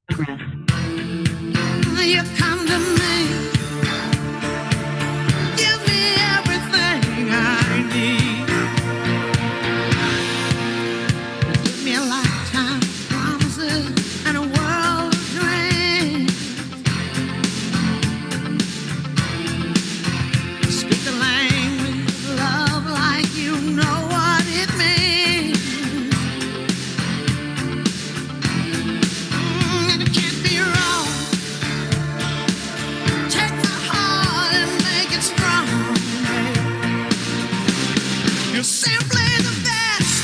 You come to me, give me everything I need. Give me a lifetime of promises and a world of dreams. Speak the language of love like you know what it means. And it can't be wrong. Take my heart and make it strong. You're simply the best,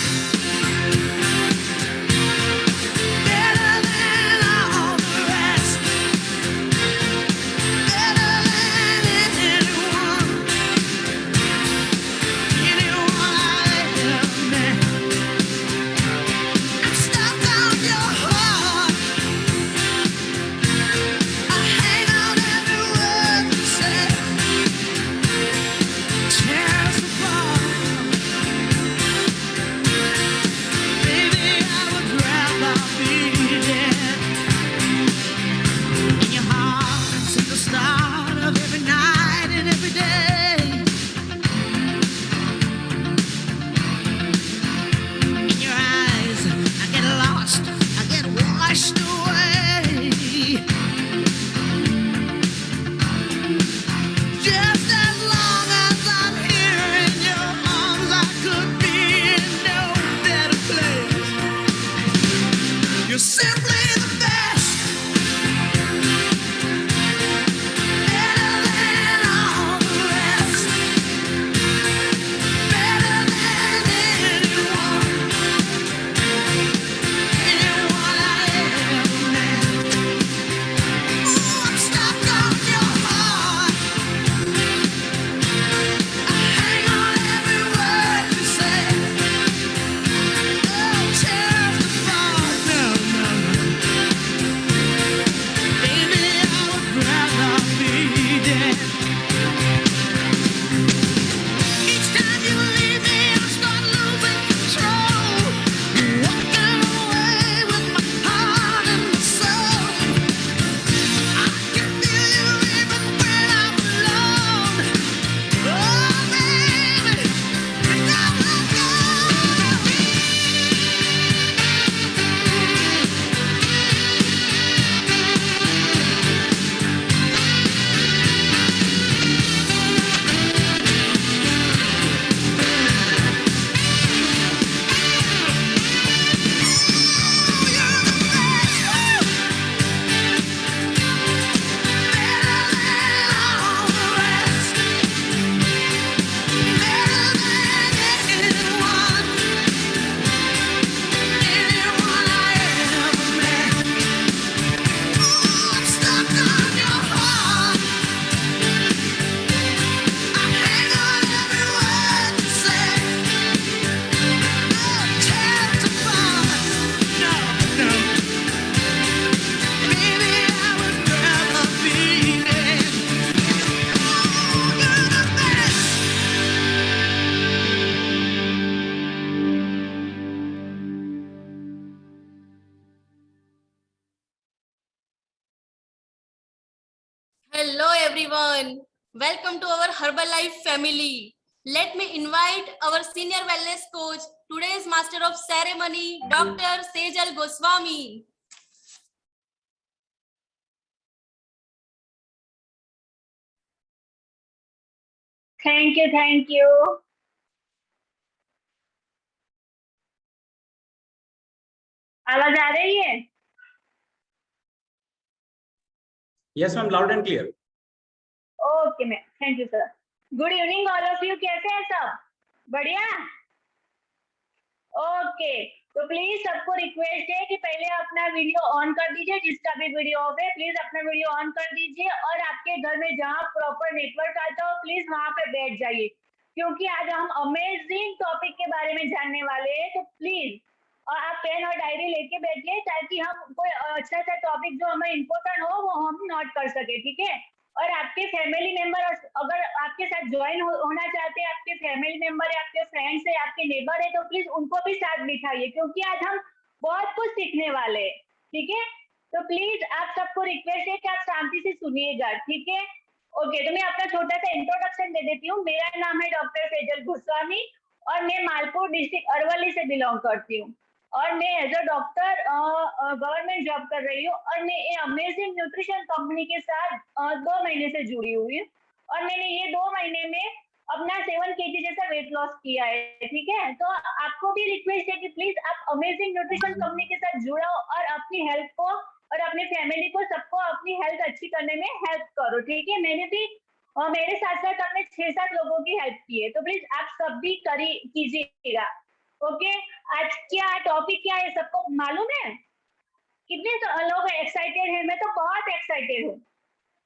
better than all the rest, better than anyone I ever met. I'm stuck on your heart. I hang on every word you say. Tear us apart. Baby, I would rather be dead in your heart since the start of every night and every day. In your eyes, I get lost, I get washed away. Just as long as I'm here in your arms, I could be in no better place. You're simply the best, better than all the rest, better than anyone I ever met. Ooh, I'm stuck on your heart. I hang on every word you say. Oh, tear us apart. No, no, no. Baby, I would rather be dead. Each time you leave me, I start losing control. Walking away with my heart and soul. I can feel you even when I'm alone. Oh, baby, you never let go. Hello everyone, welcome to our Herbalife family. Let me invite our senior wellness coach, today's master of ceremony, Dr. Sejal Goswami. Thank you, thank you. आवाज आ रही है? Yes, ma'am, loud and clear. Okay ma'am, thank you sir. Good evening all of you. कैसे हैं सब? बढ़िया. Okay, तो please सबको request है कि पहले अपना वीडियो ऑन कर दीजिए. जिसका भी वीडियो ऑफ है प्लीज अपना वीडियो ऑन कर दीजिए और आपके घर में जहाँ प्रॉपर नेटवर्क आता हो प्लीज वहां पे बैठ जाइए, क्योंकि आज हम अमेजिंग टॉपिक के बारे में जानने वाले हैं. तो प्लीज और आप पेन और डायरी लेके बैठिए ताकि हम कोई अच्छा सा टॉपिक जो हमें इम्पोर्टेंट हो वो हम नोट कर सके. ठीक है? और आपके फैमिली मेंबर अगर आपके साथ ज्वाइन होना चाहते हैं, आपके फैमिली मेंबर है, आपके फ्रेंड्स है, आपके नेबर है, तो प्लीज उनको भी साथ बिठाइए, क्योंकि आज हम बहुत कुछ सीखने वाले हैं. ठीक है? तो प्लीज आप सबको रिक्वेस्ट है कि आप शांति से सुनिएगा, ठीक है? ओके, तो मैं अपना छोटा सा इंट्रोडक्शन दे देती हूँ। मेरा नाम है डॉक्टर सेजल गोस्वामी और मैं मालपुर डिस्ट्रिक्ट अरवली से बिलोंग करती हूँ और मैं as a doctor government job कर रही हूँ और मैं ये अमेजिंग न्यूट्रिशन कंपनी के साथ 2 महीने से जुड़ी हुई हूँ और मैंने ये 2 महीने में अपना 7 kg जैसा वेट लॉस किया है, ठीक है? तो आपको भी रिक्वेस्ट है कि प्लीज आप अमेजिंग न्यूट्रिशन कंपनी के साथ जुड़ो और अपनी हेल्थ को और अपनी फैमिली को सबको अपनी हेल्थ अच्छी करने में हेल्प करो, ठीक है? मैंने भी मेरे साथ साथ अपने 6-7 लोगों की हेल्प की है, तो प्लीज आप सब भी कीजिएगा। ओके, आज क्या टॉपिक क्या है सबको मालूम है? कितने लोग एक्साइटेड हैं? मैं तो बहुत एक्साइटेड हूँ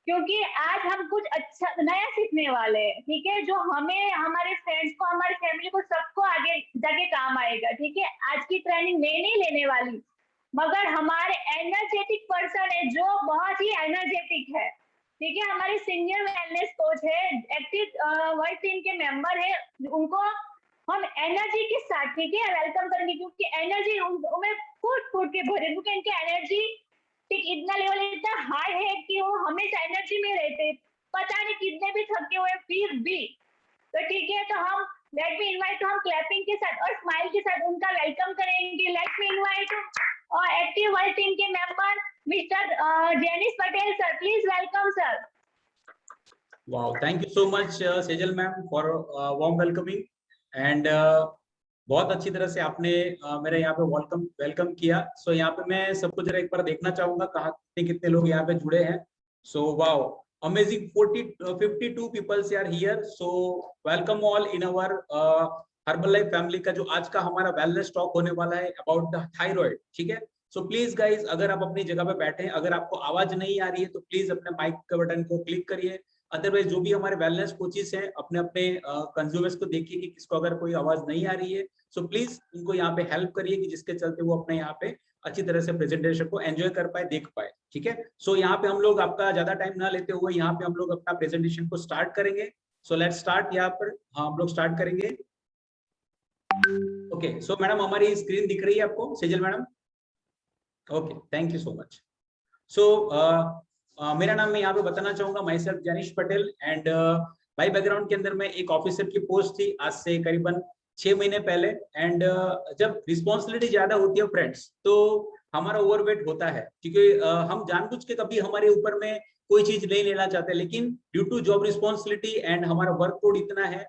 क्योंकि आज हम कुछ अच्छा नया सीखने वाले हैं, ठीक है? जो हमें, हमारे फ्रेंड्स को, हमारी फैमिली को, सबको आगे जाके काम आएगा, ठीक है? आज की ट्रेनिंग मैं नहीं लेने वाली, मगर हमारे एनर्जेटिक पर्सन है जो बहुत ही एनर्जेटिक है, ठीक है? हमारे सीनियर वेलनेस कोच है, एक्टिव वर्ल्ड टीम के मेंबर है, उनको हम एनर्जी के साथ, ठीक है, वेलकम करेंगे क्योंकि एनर्जी उन्हें फूट के भरे, क्योंकि इनकी एनर्जी ठीक इतना लेवल इतना हाई है कि वो हमेशा एनर्जी में रहते, पता नहीं कितने भी थके हुए फिर भी। तो ठीक है, तो हम लेट मी इनवाइट, हम क्लैपिंग के साथ और स्माइल के साथ उनका वेलकम करेंगे। Let me invite active world team के member mister Jenish Patel sir, please welcome sir. Wow, thank you so much, Sejal ma'am, for warm welcoming and बहुत अच्छी तरह से आपने मेरा यहाँ पे वेलकम किया। सो यहाँ पे मैं सबको जरा एक बार देखना चाहूंगा कहाँ कितने लोग यहाँ पे जुड़े हैं। So wow, amazing 52 peoples are here. So welcome all in our Herbalife family का जो आज का हमारा वेलनेस टॉक होने वाला है अबाउट द थायराइड, ठीक है? सो प्लीज गाइज, अगर आप अपनी जगह पे बैठे हैं, अगर आपको आवाज नहीं आ रही है तो प्लीज अपने माइक के बटन को क्लिक करिए। अदरवाइज जो भी हमारे वेलनेस कोचेस हैं, अपने अपने कंज्यूमर्स को देखिए कि किसको अगर कोई आवाज नहीं आ रही है, सो प्लीज उनको यहाँ पे हेल्प करिए कि जिसके चलते वो अपने यहाँ पे अच्छी तरह से प्रेजेंटेशन को एंजॉय कर पाए, देख पाए, ठीक है? सो यहाँ पे हम लोग आपका ज्यादा टाइम ना लेते हुए यहाँ पे हम लोग अपना प्रेजेंटेशन को स्टार्ट करेंगे। So let's start. यहाँ पर हम लोग स्टार्ट करेंगे। ओके, सो मैडम हमारी स्क्रीन दिख रही है आपको, Sejal madam? Okay, thank you so much. So मेरा नाम मैं यहाँ पे बताना चाहूंगा, myself Jenish Patel and भाई बैकग्राउंड के अंदर मैं एक ऑफिसर की पोस्ट थी आज से करीबन 6 महीने पहले। एंड जब रिस्पॉन्सिबिलिटी ज्यादा होती है फ्रेंड्स, तो हमारा ओवरवेट होता है, क्योंकि हम जानबूझ के कभी हमारे ऊपर में कोई चीज नहीं लेना चाहते, लेकिन due to job responsibility and हमारा वर्कलोड इतना है,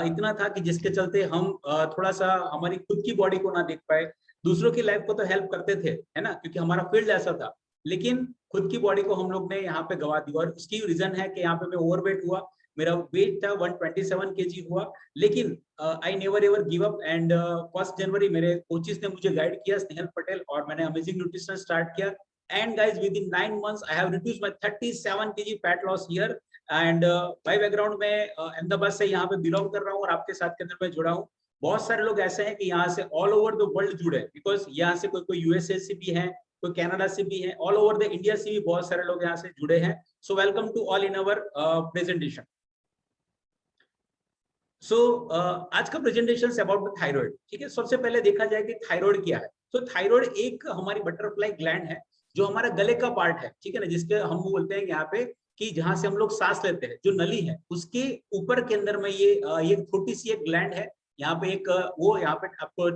इतना था कि जिसके चलते हम थोड़ा सा हमारी खुद की बॉडी को ना देख पाए। दूसरों की लाइफ को तो हेल्प करते थे, है ना, क्योंकि हमारा फील्ड ऐसा था, लेकिन खुद की बॉडी को हम लोग ने यहाँ पे गवा दी। और उसकी रीजन है कि यहाँ पे मैं ओवरवेट हुआ, मेरा वेट था 127 kg हुआ, लेकिन I never ever give up. And 1 जनवरी मेरे कोचेस ने मुझे गाइड किया, स्नेहल पटेल, और मैंने अमेजिंग न्यूट्रिशन स्टार्ट किया। And guys, within 9 months I have reduced my 37 kg fat loss year. And by background में अहमदाबाद से यहाँ पे बिलोंग कर रहा हूँ और आपके साथ के अंदर मैं जुड़ा हूँ। बहुत सारे लोग ऐसे हैं कि यहाँ से ऑल ओवर द वर्ल्ड जुड़े, बिकॉज यहाँ से कोई यूएसए से भी है, कोई कनाडा से भी है, ऑल ओवर द इंडिया से भी बहुत सारे लोग यहाँ से जुड़े हैं। So welcome to all in our presentation. So आज का presentation say about the thyroid, ठीक है? सबसे पहले देखा जाए कि थायराइड क्या है। तो थायराइड एक हमारी बटरफ्लाई ग्लैंड है जो हमारा गले का पार्ट है, ठीक है ना, जिसके हम बोलते हैं यहाँ पे कि जहां से हम लोग सांस लेते हैं, जो नली है उसके ऊपर के अंदर में ये छोटी सी एक ग्लैंड है। यहाँ पे एक वो यहाँ पे आपको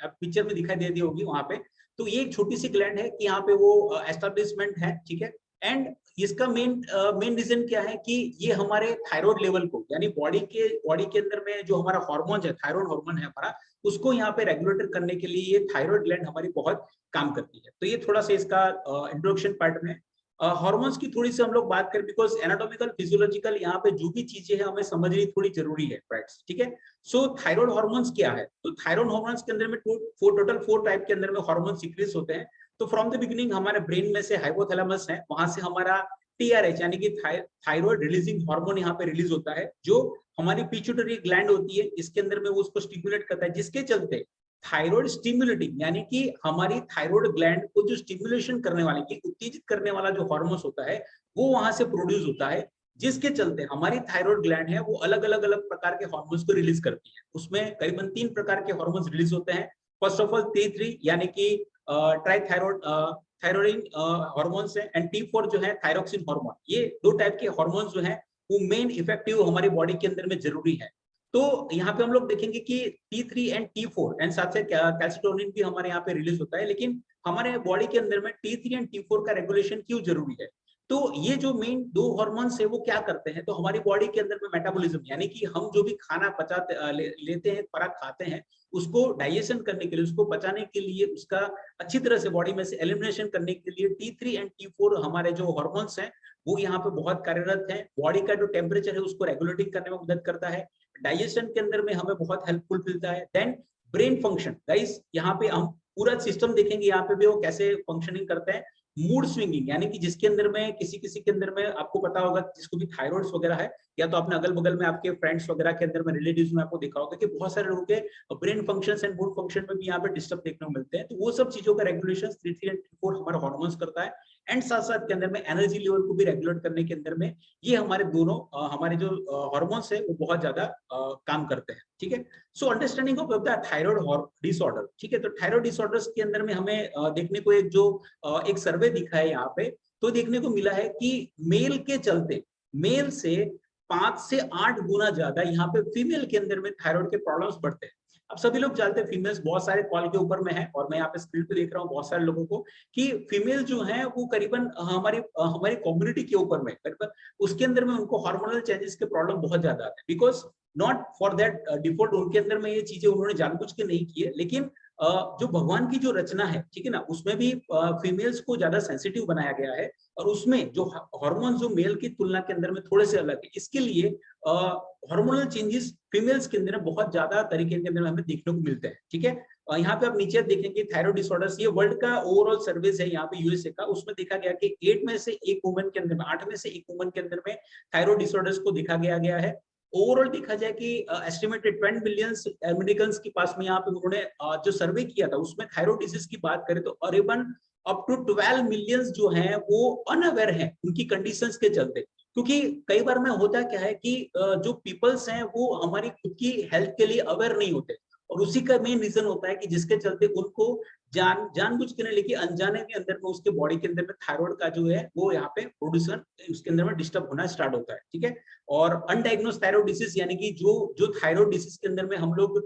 पिक्चर में दिखाई दे दी होगी वहां पे। तो ये एक छोटी सी ग्लैंड है कि यहाँ पे वो एस्टेब्लिशमेंट है, ठीक है? एंड इसका मेन रीजन क्या है कि ये हमारे थायराइड लेवल को, यानी बॉडी के अंदर में जो हमारा हार्मोन है, थायराइड हार्मोन है हमारा, उसको यहाँ पे रेगुलेटर करने के लिए ये थायराइड ग्लैंड हमारी बहुत काम करती है। तो ये थोड़ा सा इसका इंट्रोडक्शन पार्ट में हार्मोन्स की थोड़ी सी हम लोग बात करें, बिकॉज एनाटॉमिकल फिजियोलॉजिकल यहाँ पे जो भी चीजें हैं हमें समझनी थोड़ी जरूरी है, फ्रेंड्स, ठीक है? सो थायराइड हार्मोन्स क्या है? तो थायराइड हार्मोन्स के अंदर में टोटल 4 टाइप के अंदर में हार्मोन सीक्रेट होते हैं। तो फ्रॉम द बिगिनिंग हमारे ब्रेन में से हाइपोथैलेमस है, वहां से हमारा टीआरएच यानी कि थायराइड रिलीजिंग हार्मोन यहाँ पे रिलीज होता है, जो हमारी पिट्यूटरी ग्लैंड होती है, इसके अंदर में वो उसको स्टिमुलेट करता है, जिसके चलते थायराइड स्टिमुलेटिंग यानी कि हमारी थायराइड ग्लैंड को जो स्टिमुलेशन करने वाले की उत्तेजित करने वाला जो हार्मोन होता है वो वहां से प्रोड्यूस होता है, जिसके चलते हमारी थायराइड ग्लैंड है वो अलग अलग प्रकार के हार्मोन्स को रिलीज करती है। उसमें करीबन 3 प्रकार के हार्मोन्स रिलीज होते हैं। फर्स्ट ऑफ ऑल T3 यानी कि ट्राइथायराइड थायरोइड हार्मोन्स है, एंड T4 जो है थायरोक्सिन हार्मोन। ये दो टाइप के हार्मोन्स जो है वो मेन इफेक्टिव हमारी बॉडी के अंदर में जरूरी है। तो यहाँ पे हम लोग देखेंगे कि T3 एंड T4 एंड साथ से कैल्सिटोनिन भी हमारे यहाँ पे रिलीज होता है, लेकिन हमारे बॉडी के अंदर में T3 एंड T4 का रेगुलेशन क्यों जरूरी है? तो ये जो मेन दो हार्मोन्स है वो क्या करते हैं, तो हमारी बॉडी के अंदर में मेटाबॉलिज्म, यानी कि हम जो भी खाना पचाते लेते हैं, खुराक खाते हैं, उसको डाइजेशन करने के लिए, उसको पचाने के लिए, उसका अच्छी तरह से बॉडी में से एलिमिनेशन करने के लिए T3 एंड T4 हमारे जो हार्मोन्स हैं वो यहाँ पे बहुत कार्यरत है। बॉडी का जो टेम्परेचर है उसको रेगुलेटिंग करने में मदद करता है, डाइजेशन के अंदर में हमें बहुत हेल्पफुल मिलता है। देन ब्रेन फंक्शन, गाइस यहाँ पे हम पूरा सिस्टम देखेंगे, यहाँ पे भी वो कैसे फंक्शनिंग करते हैं। मूड स्विंगिंग, यानी कि जिसके अंदर में किसी किसी के अंदर में आपको पता होगा, जिसको भी थायराइड वगैरह है, या तो अपने अगल बगल में आपके फ्रेंड्स वगैरह के अंदर में, रिलेटिव्स में आपको देखा होगा कि बहुत सारे लोगों के brain functions and mood function में भी यहाँ पे डिस्टर्ब देखने को मिलते हैं। तो वो सब चीजों का रेगुलेशन T3 एंड T4 हमारा हार्मोन्स करता है, एंड साथ साथ के अंदर में एनर्जी लेवल को भी रेगुलेट करने के अंदर में ये हमारे दोनों हमारे जो हार्मोन्स है वो बहुत ज्यादा काम करते हैं। ठीक है, so understanding of the thyroid disorder. ठीक है, तो थायराइड डिसऑर्डर्स के अंदर में हमें देखने को एक सर्वे दिखा है यहाँ पे, तो देखने को मिला है कि मेल के चलते, मेल से 5 से 8 गुना ज्यादा यहाँ पे फीमेल के अंदर में थायराइड के प्रॉब्लम्स बढ़ते हैं। अब सभी लोग जानते हैं फीमेल्स बहुत सारे कॉल के ऊपर में है, और मैं यहाँ पे स्क्रीन पे देख रहा हूँ बहुत सारे लोगों को कि फीमेल जो है वो करीबन हमारी कम्युनिटी के ऊपर में करीबन उसके अंदर में उनको हार्मोनल चेंजेस के प्रॉब्लम बहुत ज्यादा आते हैं, because not for that default, उनके अंदर में ये चीजें उन्होंने जानबूझ के नहीं की है, लेकिन जो भगवान की जो रचना है, ठीक है ना, उसमें भी फीमेल्स को ज्यादा सेंसिटिव बनाया गया है, और उसमें जो हार्मोन जो मेल की तुलना के अंदर में थोड़े से अलग है, इसके लिए हार्मोनल चेंजेस फीमेल्स के अंदर बहुत ज्यादा तरीके के अंदर हमें देखने को मिलते हैं। ठीक है, यहाँ पे आप नीचे देखेंगे थायराइड डिसऑर्डर्स, ये वर्ल्ड का ओवरऑल सर्विस है यहाँ पे यूएसए का, उसमें देखा गया कि 8 में से 1 वुमन के अंदर में, 8 में से 1 वुमन के अंदर में थायराइड डिसऑर्डर्स को देखा गया है। ओवरऑल देखा जाए कि एस्टिमेटेड 20 मिलियन अमेरिकन के पास में यहाँ पे उन्होंने जो सर्वे किया था उसमें थायराइड डिजीज की बात करें तो करीबन अप टू 12 मिलियन जो हैं वो अनअवेयर हैं उनकी कंडीशंस के चलते, क्योंकि कई बार में होता क्या है कि जो पीपल्स हैं वो हमारी खुद की हेल्थ के लिए अवेयर नहीं होते, और उसी का मेन रीजन होता है कि जिसके चलते उनको जानबूझ के नहीं, लेकिन अनजाने के अंदर में उसके बॉडी के अंदर में थायराइड का जो है वो यहाँ पे प्रोड्यूसन उसके अंदर में डिस्टर्ब होना स्टार्ट होता है। ठीक है, और अनडायग्नोज थायराइड डिसीज, यानी कि जो थायराइड डिसीज के अंदर में हम लोग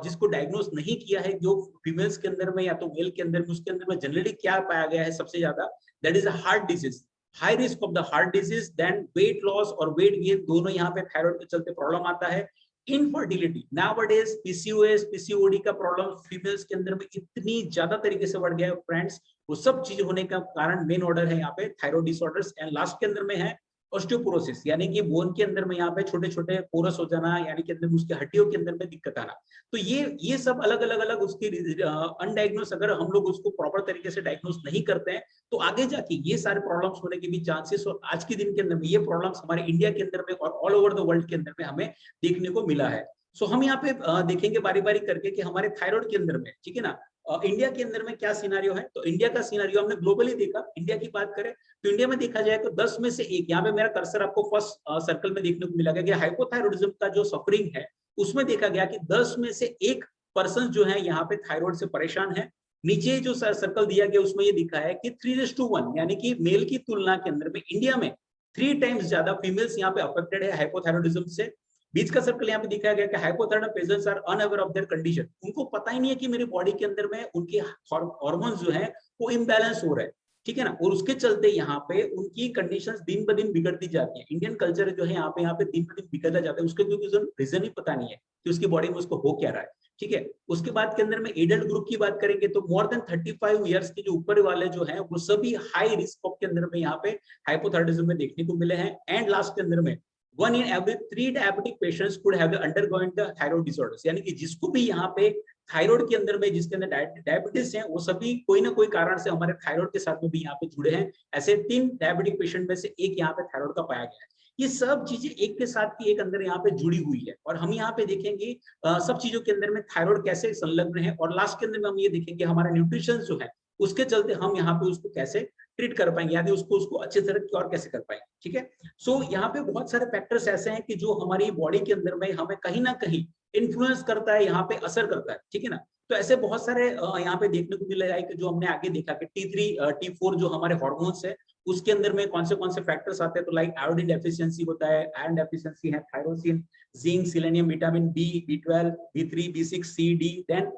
जिसको डायग्नोज नहीं किया है, जो फीमेल्स के अंदर में या तो मेल के अंदर में, उसके अंदर में जनरली क्या पाया गया है सबसे ज्यादा, that is a heart disease, high risk of the heart disease, then weight loss और वेट गेन, दोनों यहाँ पे थायराइड के चलते प्रॉब्लम आता है। इनफर्टिलिटी, नाउअडेज पीसीओएस पीसीओडी का प्रॉब्लम फीमेल्स के अंदर में इतनी ज्यादा तरीके से बढ़ गया है फ्रेंड्स, वो सब चीज होने का कारण मेन ऑर्डर है यहाँ पे थायराइड डिसऑर्डर्स। एंड लास्ट के अंदर में है ऑस्टियोपोरोसिस, यानी कि बोन के अंदर में यहाँ पे छोटे छोटे पोरस हो जाना, यानी कि अंदर उसके हड्डियों के अंदर में दिक्कत आना। तो ये सब अलग अलग उसकी अनडायग्नोज, अगर हम लोग उसको प्रॉपर तरीके से डायग्नोज नहीं करते हैं तो आगे जाके ये सारे प्रॉब्लम्स होने के भी चांसेस, और आज के दिन के अंदर में ये प्रॉब्लम्स हमारे इंडिया के अंदर में और ऑल ओवर द वर्ल्ड के अंदर में हमें देखने को मिला है। सो हम यहाँ पे देखेंगे बारी बारी करके कि हमारे थायराइड के अंदर में, ठीक है ना, इंडिया के अंदर में क्या सिनारियो है। तो इंडिया का सिनारियो हमने ग्लोबली देखा, इंडिया की बात करें तो इंडिया में देखा जाए तो 10 में से 1, यहाँ पे मेरा कर्सर आपको फर्स्ट सर्कल में देखने को मिला गया कि हाइपोथायरॉइडिज्म का जो सफरिंग है उसमें देखा गया कि 10 में से 1 पर्सन जो है यहाँ पे थायराइड से परेशान है। नीचे जो सर्कल दिया गया उसमें ये दिखा है कि 3:1, यानी कि मेल की तुलना के अंदर में इंडिया में 3 टाइम्स ज्यादा फीमेल्स यहाँ पे अफेक्टेड है हाइपोथायरॉइडिज्म से। बीच का सर्कल यहाँ पे दिखाया गया कि hypothyroid patients are unaware of their condition, उनको पता ही नहीं है कि मेरे बॉडी के अंदर में उनके हार्मोन्स जो है वो इम्बैलेंस हो रहा है, ठीक है ना, और उसके चलते यहाँ पे उनकी कंडीशंस दिन ब दिन बिगड़ती जाती है। इंडियन कल्चर जो है यहाँ पे दिन ब दिन बिगड़ता जाता है, उसके कोई रीजन ही पता नहीं है कि उसकी बॉडी में उसको हो क्या रहा है। ठीक है, उसके बाद के अंदर में एडल्ट ग्रुप की बात करेंगे तो मोर देन 35 इयर्स के जो ऊपर वाले जो हैं वो सभी हाई रिस्क के अंदर में यहाँ पे हाइपोथायरॉइडिज्म में देखने को मिले हैं। एंड लास्ट के अंदर में 1 in every 3 diabetic patients could have undergone the thyroid disorders, यानी कि जिसको भी यहाँ पे थायराइड के अंदर में जिसके अंदर डायबिटीज है वो सभी कोई ना कोई कारण से हमारे थायराइड के साथ में भी यहाँ पे जुड़े हैं। ऐसे 3 डायबिटिक पेशेंट में से 1 यहाँ पे थायराइड का पाया गया है। ये सब चीजें एक के साथ की एक अंदर यहाँ पे जुड़ी हुई है, और हम यहाँ पे देखेंगे सब चीजों के अंदर में थायराइड कैसे संलग्न है, और लास्ट के अंदर में हम ये देखेंगे हमारा न्यूट्रिशन जो है उसके चलते हम यहाँ पे उसको कैसे ट्रीट कर पाएंगे, यानी उसको अच्छे तरह क्योर कैसे कर पाएंगे। ठीक है, सो यहाँ पे बहुत सारे फैक्टर्स ऐसे हैं कि जो हमारी बॉडी के अंदर में हमें कहीं ना कहीं इन्फ्लुएंस करता है, यहाँ पे असर करता है। ठीक है ना, तो ऐसे बहुत सारे यहाँ पे देखने को मिल रहा है कि जो हमने आगे देखा कि T3 T4 जो हमारे हार्मोन्स है उसके अंदर में कौन से फैक्टर्स आते हैं, तो लाइक आयोडीन डेफिशिएंसी होता है, आयरन डेफिशिएंसी है, tyrosine, zinc, selenium, vitamin B, B12, B3, B6, C, D, then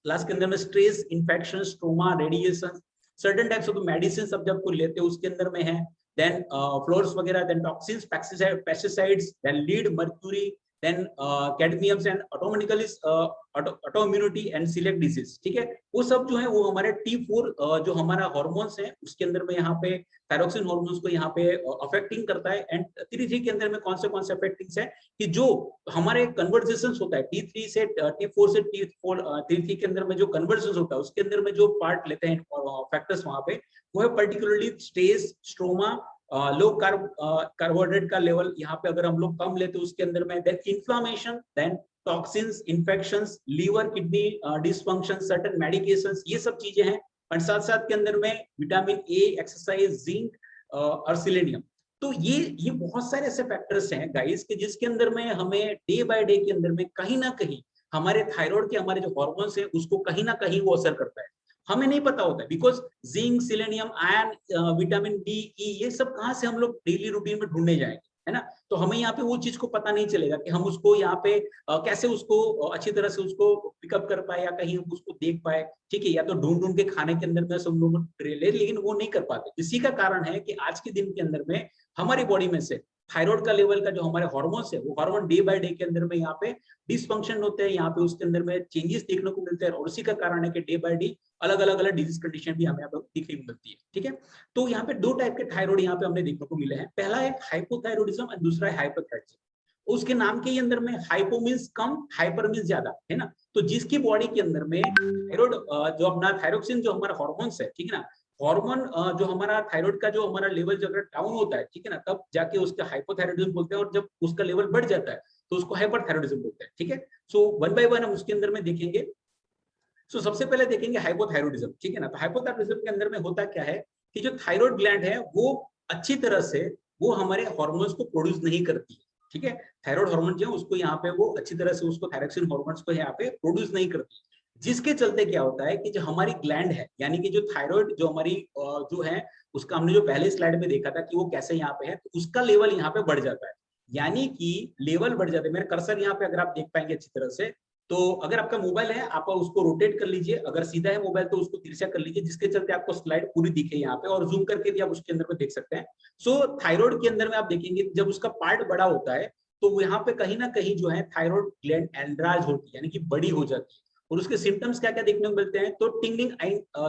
last के अंदर में stress, infection, stroma, radiation, certain types of medicine सब जब कोई लेते हैं उसके अंदर में है, देन फ्लोर्स वगैरह, then toxins, pesticides, then lead, mercury, then cadmiums and autoimmunity and select disease, ठीक है। वो सब जो है वो हमारे T4 जो हमारा हार्मोन्स है उसके अंदर में यहाँ पे थायरोक्सिन हार्मोन्स को यहाँ पे अफेक्टिंग करता है। एंड T3 के अंदर में कौन से अफेक्टिंग्स है कि जो हमारे कन्वर्जेशंस होता है T3 से T4 से T3 के अंदर में जो कन्वर्जेंस होता है उसके अंदर में जो पार्ट लेते हैं फैक्टर्स वहां पे वो है पर्टिकुलरली स्ट्रेस, स्ट्रोमा, लो कार्बोहाइड्रेट का लेवल यहाँ पे अगर हम लोग कम लेते उसके अंदर में, then inflammation, then toxins, infections, liver kidney dysfunction, certain medications, ये सब चीजें हैं। और साथ साथ के अंदर में विटामिन ए, एक्सरसाइज, जिंक और सेलेनियम। तो ये बहुत सारे ऐसे फैक्टर्स हैं गाइस कि जिसके अंदर में हमें डे बाय डे के अंदर में कहीं ना कहीं हमारे थायराइड के हमारे जो हार्मोन्स हैं उसको कहीं ना कहीं वो असर करता है, हमें नहीं पता होता है। Because zinc, selenium, iron, vitamin D, E, ये सब कहाँ से हम लोग डेली रूटीन में ढूंढने जाएंगे, है ना। तो हमें यहाँ पे वो चीज को पता नहीं चलेगा कि हम उसको यहाँ पे कैसे उसको अच्छी तरह से उसको पिकअप कर पाए या कहीं हम उसको देख पाए, ठीक है। या तो ढूंढ ढूंढ के खाने के अंदर में सब लोग ले, लेकिन वो नहीं कर पाते। इसी का कारण है कि आज के दिन के अंदर में हमारी बॉडी में से थायराइड का लेवल का जो हमारे हार्मोन्स है वो हार्मोन डे बाय डे के अंदर में यहाँ पे डिसफंक्शन होते हैं, यहाँ पे उसके अंदर में चेंजेस देखने को मिलते हैं। और उसी का कारण है कि डे बाय डे अलग अलग डिजीज कंडीशन भी हमें यहाँ पे दिखने को मिलती है, ठीक है। तो यहाँ पे दो टाइप के थायराइड यहाँ पे हमने देखने को मिले हैं। पहला है हाइपोथायरॉइडिज्म और दूसरा है हाइपरथायरॉइडिज्म। उसके नाम के अंदर में हाइपो मींस कम, हाइपर मींस ज्यादा, है ना। तो जिसकी बॉडी के अंदर में थायराइड जो अपना थायरोक्सिन जो हमारा हार्मोन्स है, ठीक है ना, हार्मोन जो हमारा थायराइड का जो हमारा लेवल जब डाउन होता है, ठीक है ना, तब जाके उसका हाइपोथायरॉइडिज्म बोलते हैं। और जब उसका लेवल बढ़ जाता है तो उसको हाइपरथायरॉइडिज्म बोलते हैं, ठीक है। सो वन बाय वन हम उसके अंदर में देखेंगे। सो सबसे पहले देखेंगे हाइपोथायरॉइडिज्म, ठीक है ना। तो हाइपोथायरॉइडिज्म के अंदर में होता क्या है कि जो थायराइड ग्लैंड है वो अच्छी तरह से वो हमारे हार्मोन्स को प्रोड्यूस नहीं करती है, ठीक है। थायराइड हार्मोन जो है उसको यहाँ पे वो अच्छी तरह से उसको थायरोक्सिन हार्मोन्स को यहाँ पे प्रोड्यूस नहीं करती, जिसके चलते क्या होता है कि जो हमारी ग्लैंड है यानी कि जो थायराइड जो हमारी जो है उसका हमने जो पहले स्लाइड में देखा था कि वो कैसे यहाँ पे है, तो उसका लेवल यहाँ पे बढ़ जाता है। यानी कि लेवल बढ़ जाता है। मेरा कर्सर यहाँ पे अगर आप देख पाएंगे अच्छी तरह से, तो अगर आपका मोबाइल है आप उसको रोटेट कर लीजिए, अगर सीधा है मोबाइल तो उसको तिरछा कर लीजिए, जिसके चलते आपको स्लाइड पूरी दिखे यहाँ पे, और जूम करके भी आप उसके अंदर में देख सकते हैं। सो थायराइड के अंदर में आप देखेंगे जब उसका पार्ट बड़ा होता है तो यहाँ पे कहीं ना कहीं जो है थायराइड ग्लैंड एंड्राज होती है, यानी कि बड़ी हो जाती है। और उसके सिम्टम्स क्या क्या देखने को मिलते हैं, तो टिंगलिंग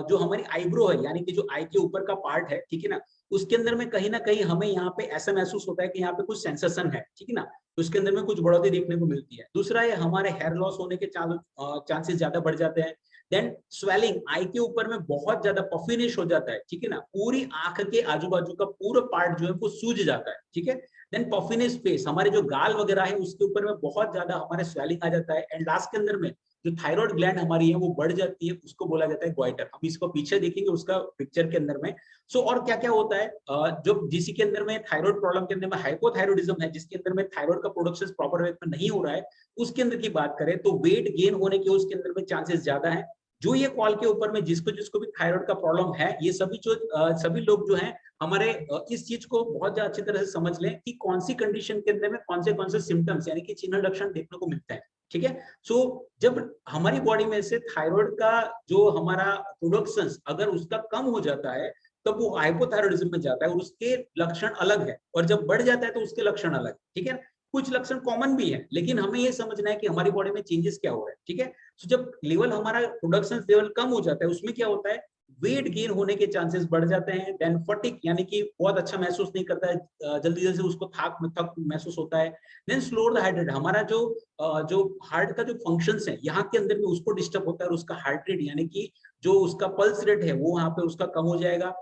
जो हमारी आईब्रो है यानी कि जो आई के ऊपर का पार्ट है, ठीक है ना, उसके अंदर में कहीं ना कहीं हमें यहाँ पे ऐसा महसूस होता है कि यहाँ पे कुछ सेंसेशन है, ठीक है ना, तो उसके अंदर में कुछ बढ़ोतरी देखने को मिलती है। दूसरा है हमारे हेयर लॉस होने के चांसेस ज्यादा बढ़ जाते हैं। देन स्वेलिंग, आई के ऊपर में बहुत ज्यादा पफिनिश हो जाता है, ठीक है ना, पूरी आंख के आजू बाजू का पूरा पार्ट जो है वो सूज जाता है, ठीक है। देन पफिनिश फेस, हमारे जो गाल वगैरह है उसके ऊपर में बहुत ज्यादा हमारे स्वेलिंग आ जाता है। एंड लास्ट के अंदर में जो थायराइड ग्लैंड हमारी है वो बढ़ जाती है, उसको बोला जाता है ग्वाइटर। हम इसको पीछे देखेंगे उसका पिक्चर के अंदर में। सो और क्या क्या होता है जो जिसी के अंदर में थायराइड प्रॉब्लम के अंदर में हाइपोथायरॉइडिज्म है, जिसके अंदर में थायराइड का प्रोडक्शन प्रॉपर वे में नहीं हो रहा है, उसके अंदर की बात करें तो वेट गेन होने के उसके अंदर में चांसेस ज्यादा है। जो ये कॉल के ऊपर में जिसको जिसको भी थायराइड का प्रॉब्लम है, ये सभी लोग जो हैं हमारे इस चीज को बहुत अच्छी तरह से समझ लें कि कौन सी कंडीशन के अंदर में कौन से सिम्टम्स यानी कि चिन्ह लक्षण देखने को मिलते हैं, ठीक है। सो जब हमारी बॉडी में से थायराइड का जो हमारा प्रोडक्शन अगर उसका कम हो जाता है तब वो हाइपोथायरॉइडिज्म में जाता है और उसके लक्षण अलग है, और जब बढ़ जाता है तो उसके लक्षण अलग है, ठीक है। कुछ लक्षण कॉमन भी है, लेकिन हमें ये समझना है कि हमारी बॉडी में चेंजेस क्या हो रहे हैं, ठीक है। तो जब लेवल हमारा प्रोडक्शन लेवल कम हो जाता है उसमें क्या होता है, वेट गेन होने के चांसेस बढ़ जाते हैं। देन फटिग यानी कि बहुत अच्छा महसूस नहीं करता है, जल्दी जल्दी उसको थक महसूस होता है। Then slow the heart rate, हमारा जो हार्ट का जो फंक्शंस है यहाँ के अंदर में उसको डिस्टर्ब होता है, और उसका हार्ट रेट यानी कि जो उसका पल्स रेट है वो वहां पे उसका कम हो जाएगा।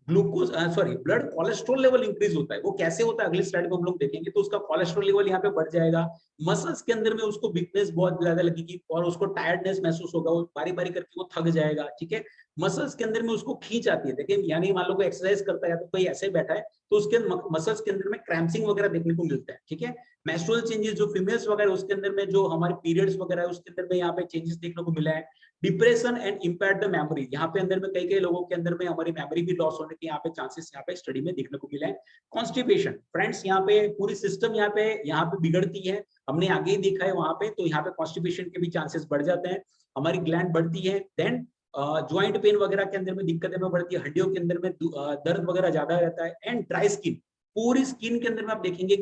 Glucose sorry blood cholesterol level increase होता है। वो कैसे होता है अगली स्लाइड में हम लोग देखेंगे। तो उसका कोलेस्ट्रॉल लेवल यहाँ पे बढ़ जाएगा, मसल्स के अंदर में उसको वीकनेस बहुत ज्यादा लगेगी और उसको टायर्डनेस महसूस होगा, वो बारी बारी करके वो थक जाएगा, ठीक है। मसल्स के अंदर में उसको खींच आती है, देखिए यानी मान लो कोई एक्सरसाइज करता है तो कोई ऐसे बैठा है तो उसके मसल्स के अंदर में क्रैम्पिंग वगैरह देखने को मिलता है, ठीक है। मेंस्ट्रुअल चेंजेस जो फीमेल्स वगैरह उसके अंदर में जो हमारे पीरियड्स वगैरह है उसके अंदर में यहाँ पे चेंजेस देखने को मिला है। Depression and impair the memory, यहाँ पे अंदर में कई लोगों के अंदर में हमारी मेमोरी भी लॉस होने के यहाँ पे चांसेस यहाँ पे स्टडी में देखने को मिला है। कॉन्स्टिपेशन फ्रेंड्स, यहाँ पे पूरी सिस्टम यहाँ पे बिगड़ती है, हमने आगे ही देखा है वहां पे। तो यहाँ पे कॉन्स्टिपेशन के भी चांसेस बढ़ जाते हैं, हमारी ग्लैंड बढ़ती है। देन ज्वाइंट पेन वगैरह के अंदर में दिक्कतें में बढ़ती है, हड्डियों के अंदर में दर्द वगैरह ज्यादा रहता है। एंड ड्राई स्किन, पूरी स्किन के अंदर में आप देखेंगे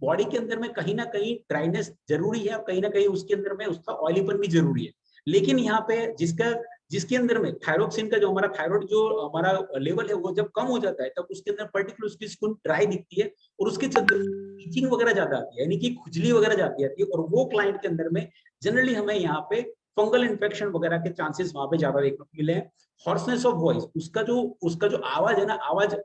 बॉडी के अंदर में कहीं ना कहीं ड्राइनेस जरूरी है और कहीं ना कहीं उसके अंदर में उसका ऑयलीपन भी जरूरी है। लेकिन यहाँ पे जिसके अंदर में थायरोक्सिन का जो हमारा थायराइड जो हमारा लेवल है वो जब कम हो जाता है तब उसके अंदर पर्टिकुलर उसकी स्किन ड्राई दिखती है और उसके चलते इचिंग वगैरह ज्यादा आती है, यानी कि खुजली वगैरह ज्यादा आती है। और वो क्लाइंट के अंदर में जनरली हमें यहाँ पे फंगल इन्फेक्शन वगैरह के चांसेस वहां पे ज्यादा देखने को मिले हैं। हॉर्सनेस ऑफ वॉइस, उसका जो आवाज है ना, आवाज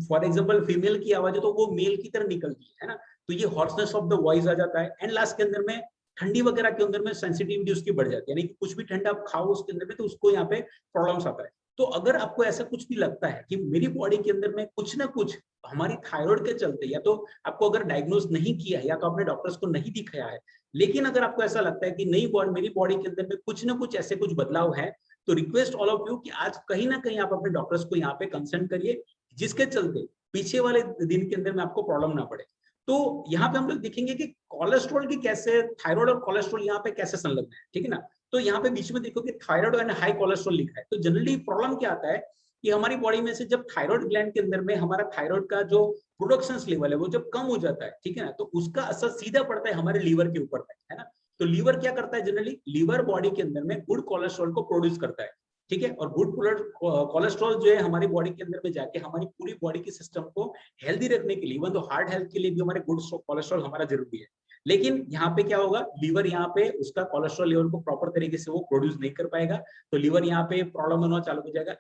फॉर एग्जाम्पल फीमेल की आवाज है तो वो मेल की तरह निकलती है ना, तो ये हॉर्सनेस ऑफ द वॉइस आ जाता है। एंड लास्ट के अंदर में ठंडी वगैरह के अंदर में सेंसिटिविटी उसकी बढ़ जाती है, यानी कि कुछ भी ठंडा आप खाओ उसके अंदर में तो उसको यहाँ पे प्रॉब्लम्स आता है। तो अगर आपको ऐसा कुछ भी लगता है कि मेरी बॉडी के अंदर में कुछ ना कुछ हमारी थायराइड के चलते, या तो आपको अगर डायग्नोज नहीं किया है या तो आपने डॉक्टर्स को नहीं दिखाया है, लेकिन अगर आपको ऐसा लगता है कि नहीं मेरी बॉडी के अंदर में कुछ ना कुछ ऐसे कुछ बदलाव है, तो रिक्वेस्ट ऑल ऑफ यू कि आज कहीं ना कहीं आप अपने डॉक्टर्स को यहाँ पे कंसल्ट करिए, जिसके चलते पीछे वाले दिन के अंदर में आपको प्रॉब्लम ना पड़े। तो यहाँ पे हम लोग देखेंगे कि कोलेस्ट्रॉल की कैसे, थायराइड और कोलेस्ट्रॉल यहाँ पे कैसे संलग्न है, ठीक है ना। तो यहाँ पे बीच में देखो कि थायराइड एंड हाई कोलेस्ट्रॉल लिखा है। तो जनरली प्रॉब्लम क्या आता है कि हमारी बॉडी में से जब थायराइड ग्लैंड के अंदर में हमारा थायराइड का जो प्रोडक्शन लेवल है वो जब कम हो जाता है, ठीक है ना, तो उसका असर सीधा पड़ता है हमारे लीवर के ऊपर, है ना। तो लीवर क्या करता है, जनरली लीवर बॉडी के अंदर में गुड कोलेस्ट्रॉल को प्रोड्यूस करता है, ठीक है। और गुड कोलेस्ट्रॉल जो है हमारी बॉडी के अंदर में जाके हमारी पूरी बॉडी के सिस्टम को हेल्दी रखने के लिए, इवन तो हार्ट हेल्थ के लिए भी हमारे गुड कोलेस्ट्रॉल हमारा जरूरी है। लेकिन यहाँ पे क्या होगा, लीवर यहाँ पे उसका कोलेस्ट्रॉल लेवल को प्रॉपर तरीके से वो प्रोड्यूस नहीं कर पाएगा, तो लीवर यहाँ पे प्रॉब्लम होना चालू हो जाएगा।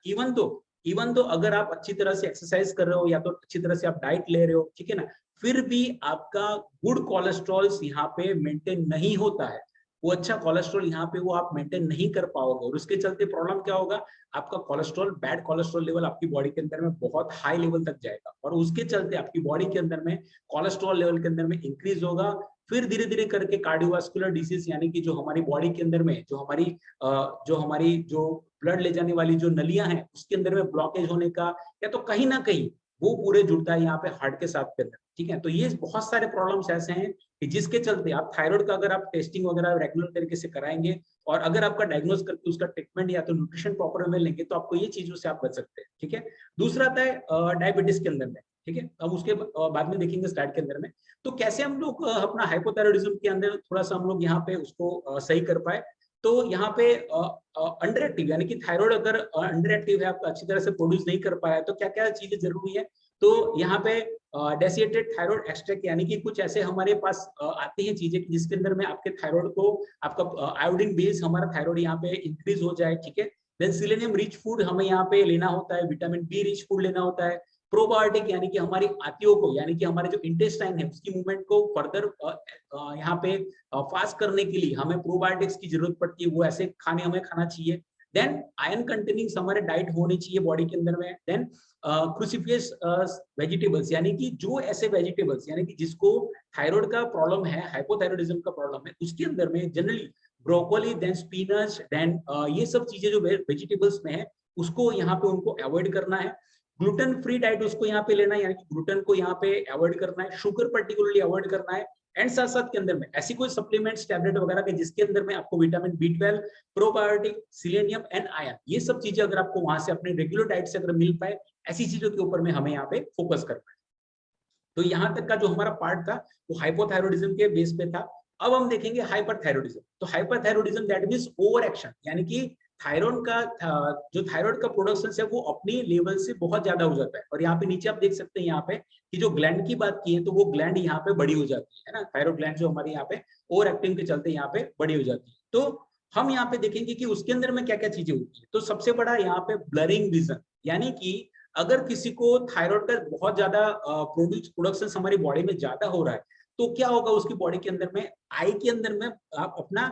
इवन तो अगर आप अच्छी तरह से एक्सरसाइज कर रहे हो या तो अच्छी तरह से आप डाइट ले रहे हो, ठीक है ना, फिर भी आपका गुड कोलेस्ट्रॉल यहाँ पे मेंटेन नहीं होता है, वो अच्छा कोलेस्ट्रॉल यहाँ पे वो आप मेंटेन नहीं कर पाओगे, और उसके चलते प्रॉब्लम क्या होगा, आपका कोलेस्ट्रॉल, बैड कोलेस्ट्रॉल लेवल आपकी बॉडी के अंदर में बहुत हाई लेवल तक जाएगा, और उसके चलते आपकी बॉडी के अंदर में कोलेस्ट्रॉल लेवल के अंदर में इंक्रीज होगा। फिर धीरे धीरे करके कार्डियोवास्कुलर डिसीज, यानी कि जो हमारी बॉडी के अंदर में जो हमारी जो ब्लड ले जाने वाली जो नलियां हैं उसके अंदर में ब्लॉकेज होने का, या तो कहीं ना कहीं वो पूरे जुड़ता है यहाँ पे हार्ट के साथ के अंदर, ठीक है। तो ये बहुत सारे प्रॉब्लम्स ऐसे हैं कि जिसके चलते आप थायराइड का अगर आप टेस्टिंग वगैरह रेगुलर तरीके से कराएंगे और अगर आपका डायग्नोज करके उसका ट्रीटमेंट या तो न्यूट्रिशन प्रॉपर में लेंगे तो आपको ये चीजों से आप बच सकते हैं, ठीक है। दूसरा आता है डायबिटीज के अंदर में, ठीक है। अब उसके बाद में देखेंगे स्लाइड के अंदर में तो कैसे हम लोग अपना हाइपोथायराइडिज्म के अंदर थोड़ा सा हम लोग यहाँ पे उसको सही कर पाए। तो यहाँ पे अंडर एक्टिव, यानी कि थायराइड अगर अंडर एक्टिव है, आप अच्छी तरह से प्रोड्यूस नहीं कर पाया, तो क्या क्या चीजें जरूरी है। तो यहाँ पे डेसिएटेड थायराइड एक्सट्रैक्ट, यानी कि कुछ ऐसे हमारे पास आती हैं चीजें जिसके अंदर में आपके थायराइड को, आपका आयोडीन बेस हमारा थायराइड यहाँ पे इंक्रीज हो जाए, ठीक है। देन सिलेनियम रिच फूड हमें यहाँ पे लेना होता है, विटामिन बी रिच फूड लेना होता है। प्रोबायोटिक, यानी कि हमारी आंतियों को, यानी कि हमारे जो इंटेस्टाइन है उसकी मूवमेंट को फर्दर यहाँ पे फास्ट करने के लिए हमें प्रोबायोटिक्स की जरूरत पड़ती है, वो ऐसे खाने हमें खाना चाहिए। देन आयरन कंटेनिंग हमारे डाइट होनी चाहिए बॉडी के अंदर में। देन क्रूसिफियस वेजिटेबल्स, यानी कि जो ऐसे वेजिटेबल्स, यानी कि जिसको थायराइड का प्रॉब्लम है, हाइपोथायराइडिज्म का प्रॉब्लम है, उसके अंदर में generally broccoli, then spinach, then ये सब चीजें जो वेजिटेबल्स में है उसको यहाँ पे उनको अवॉइड करना है। ग्लूटेन फ्री डाइट उसको यहाँ पे लेना है, यानी कि ग्लूटेन को यहाँ पे अवॉइड करना है, शुगर पर्टिकुलरली अवॉइड करना है। एंड साथ साथ के अंदर में ऐसी कोई सप्लीमेंट्स, टैबलेट वगैरह के जिसके अंदर में आपको vitamin B12, probiotic, selenium and iron, ये सब चीजें अगर आपको वहां से अपने रेगुलर डाइट से अगर मिल पाए, ऐसी चीजों के ऊपर में हमें यहाँ पे फोकस करना है। तो यहाँ तक का जो हमारा पार्ट था वो हाइपोथायराइडिज्म के बेस पे था। अब हम देखेंगे हाइपरथायराइडिज्म। तो hyperthyroidism that means over action, यानी कि थायराइड का प्रोडक्शन है वो अपनी लेवल से बहुत ज्यादा हो जाता है। और यहाँ पे नीचे आप देख सकते हैं यहाँ पे कि जो ग्लैंड की बात की है तो वो ग्लैंड यहाँ पे बड़ी हो जाती है ना, थायराइड ग्लैंड जो हमारी यहाँ पे ओवर एक्टिंग के चलते यहाँ पे बड़ी हो जाती है। तो हम यहाँ पे देखेंगे कि उसके अंदर में क्या क्या चीजें होती है। तो सबसे बड़ा यहाँ पे ब्लरिंग विजन, यानी कि अगर किसी को थायराइड का बहुत ज्यादा प्रोडक्शन हमारी बॉडी में ज्यादा हो रहा है, तो क्या होगा उसकी बॉडी के अंदर में, आई के अंदर में आप अपना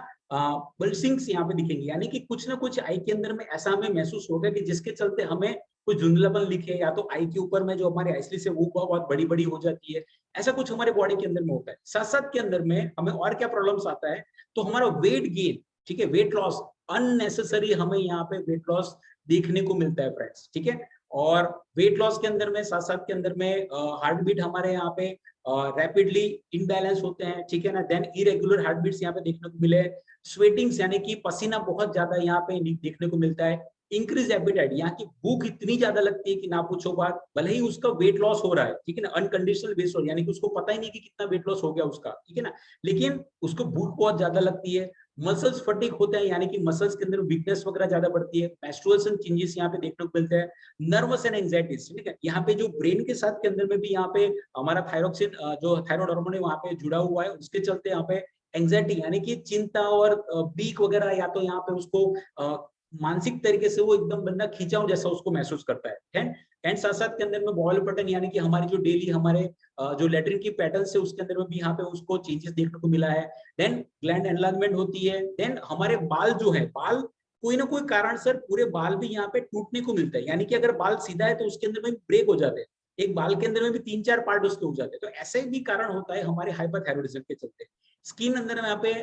पल्सिंग्स यहाँ पे दिखेंगे, यानी कि कुछ ना कुछ आई के अंदर में ऐसा हमें महसूस होगा कि जिसके चलते हमें कुछ धुंधलापन दिखे, या तो आई के ऊपर में जो हमारी आईस्लिस है वो बहुत बड़ी बड़ी हो जाती है, ऐसा कुछ हमारे बॉडी के अंदर में होता है। साथ साथ के अंदर में हमें और क्या प्रॉब्लम्स आता है, तो हमारा वेट गेन, ठीक है, वेट लॉस, अननेसेसरी हमें यहाँ पे वेट लॉस देखने को मिलता है फ्रेंड्स, ठीक है। और वेट लॉस के अंदर में साथ साथ के अंदर में हार्ट बीट हमारे यहाँ पे रैपिडली इनबैलेंस होते हैं, ठीक है ना। देन इरेगुलर हार्ट बीट्स यहाँ पे देखने को मिले, स्वेटिंग्स यानी कि पसीना बहुत ज्यादा यहाँ पे देखने को मिलता है, इंक्रीज एपेटाइट, यहाँ की भूख इतनी ज्यादा लगती है कि ना पूछो बात, भले ही उसका वेट लॉस हो रहा है, ठीक है ना, अनकंडीशनल वेट लॉस, यानी कि उसको पता ही नहीं कि कितना वेट लॉस हो गया उसका, ठीक है ना, लेकिन उसको भूख बहुत ज्यादा लगती है। मसल्स फटीग होते हैं, यानी कि मसल्स के अंदर वीकनेस वगैरह ज्यादा बढ़ती है, मेंस्ट्रुएशन चेंजेस यहाँ पे देखने को मिलते हैं, नर्वस एंड एंजाइटीज, ठीक है। यहाँ पे जो ब्रेन के साथ के अंदर में भी यहाँ पे हमारा थायरोक्सिन जो थायराइड हार्मोन है वहाँ पे जुड़ा हुआ है, उसके चलते यहाँ पे एंजाइटी यानी कि चिंता और बीक वगैरह, या तो यहाँ पे उसको मानसिक तरीके से वो एकदम बंदा खींचा हो जैसा उसको महसूस करता है। एंड साथ साथ के अंदर में बॉयल पैटर्न, यानी कि हमारी जो डेली हमारे जो लेटरिन की पैटर्न है उसके अंदर में भी यहाँ पे उसको चेंजेस देखने को मिला है। देन ग्लैंड एनलार्जमेंट होती है। देन हमारे बाल जो है, बाल कोई ना कोई कारण सर पूरे बाल भी यहाँ पे टूटने को मिलता है, यानी कि अगर बाल सीधा है तो उसके अंदर में ब्रेक हो जाते हैं, एक बाल के अंदर में भी 3-4 पार्ट उसके हो जाते हैं, तो ऐसे भी कारण होता है हमारे हाइपरथायरॉइडिज्म के चलते। स्किन अंदर में यहाँ पे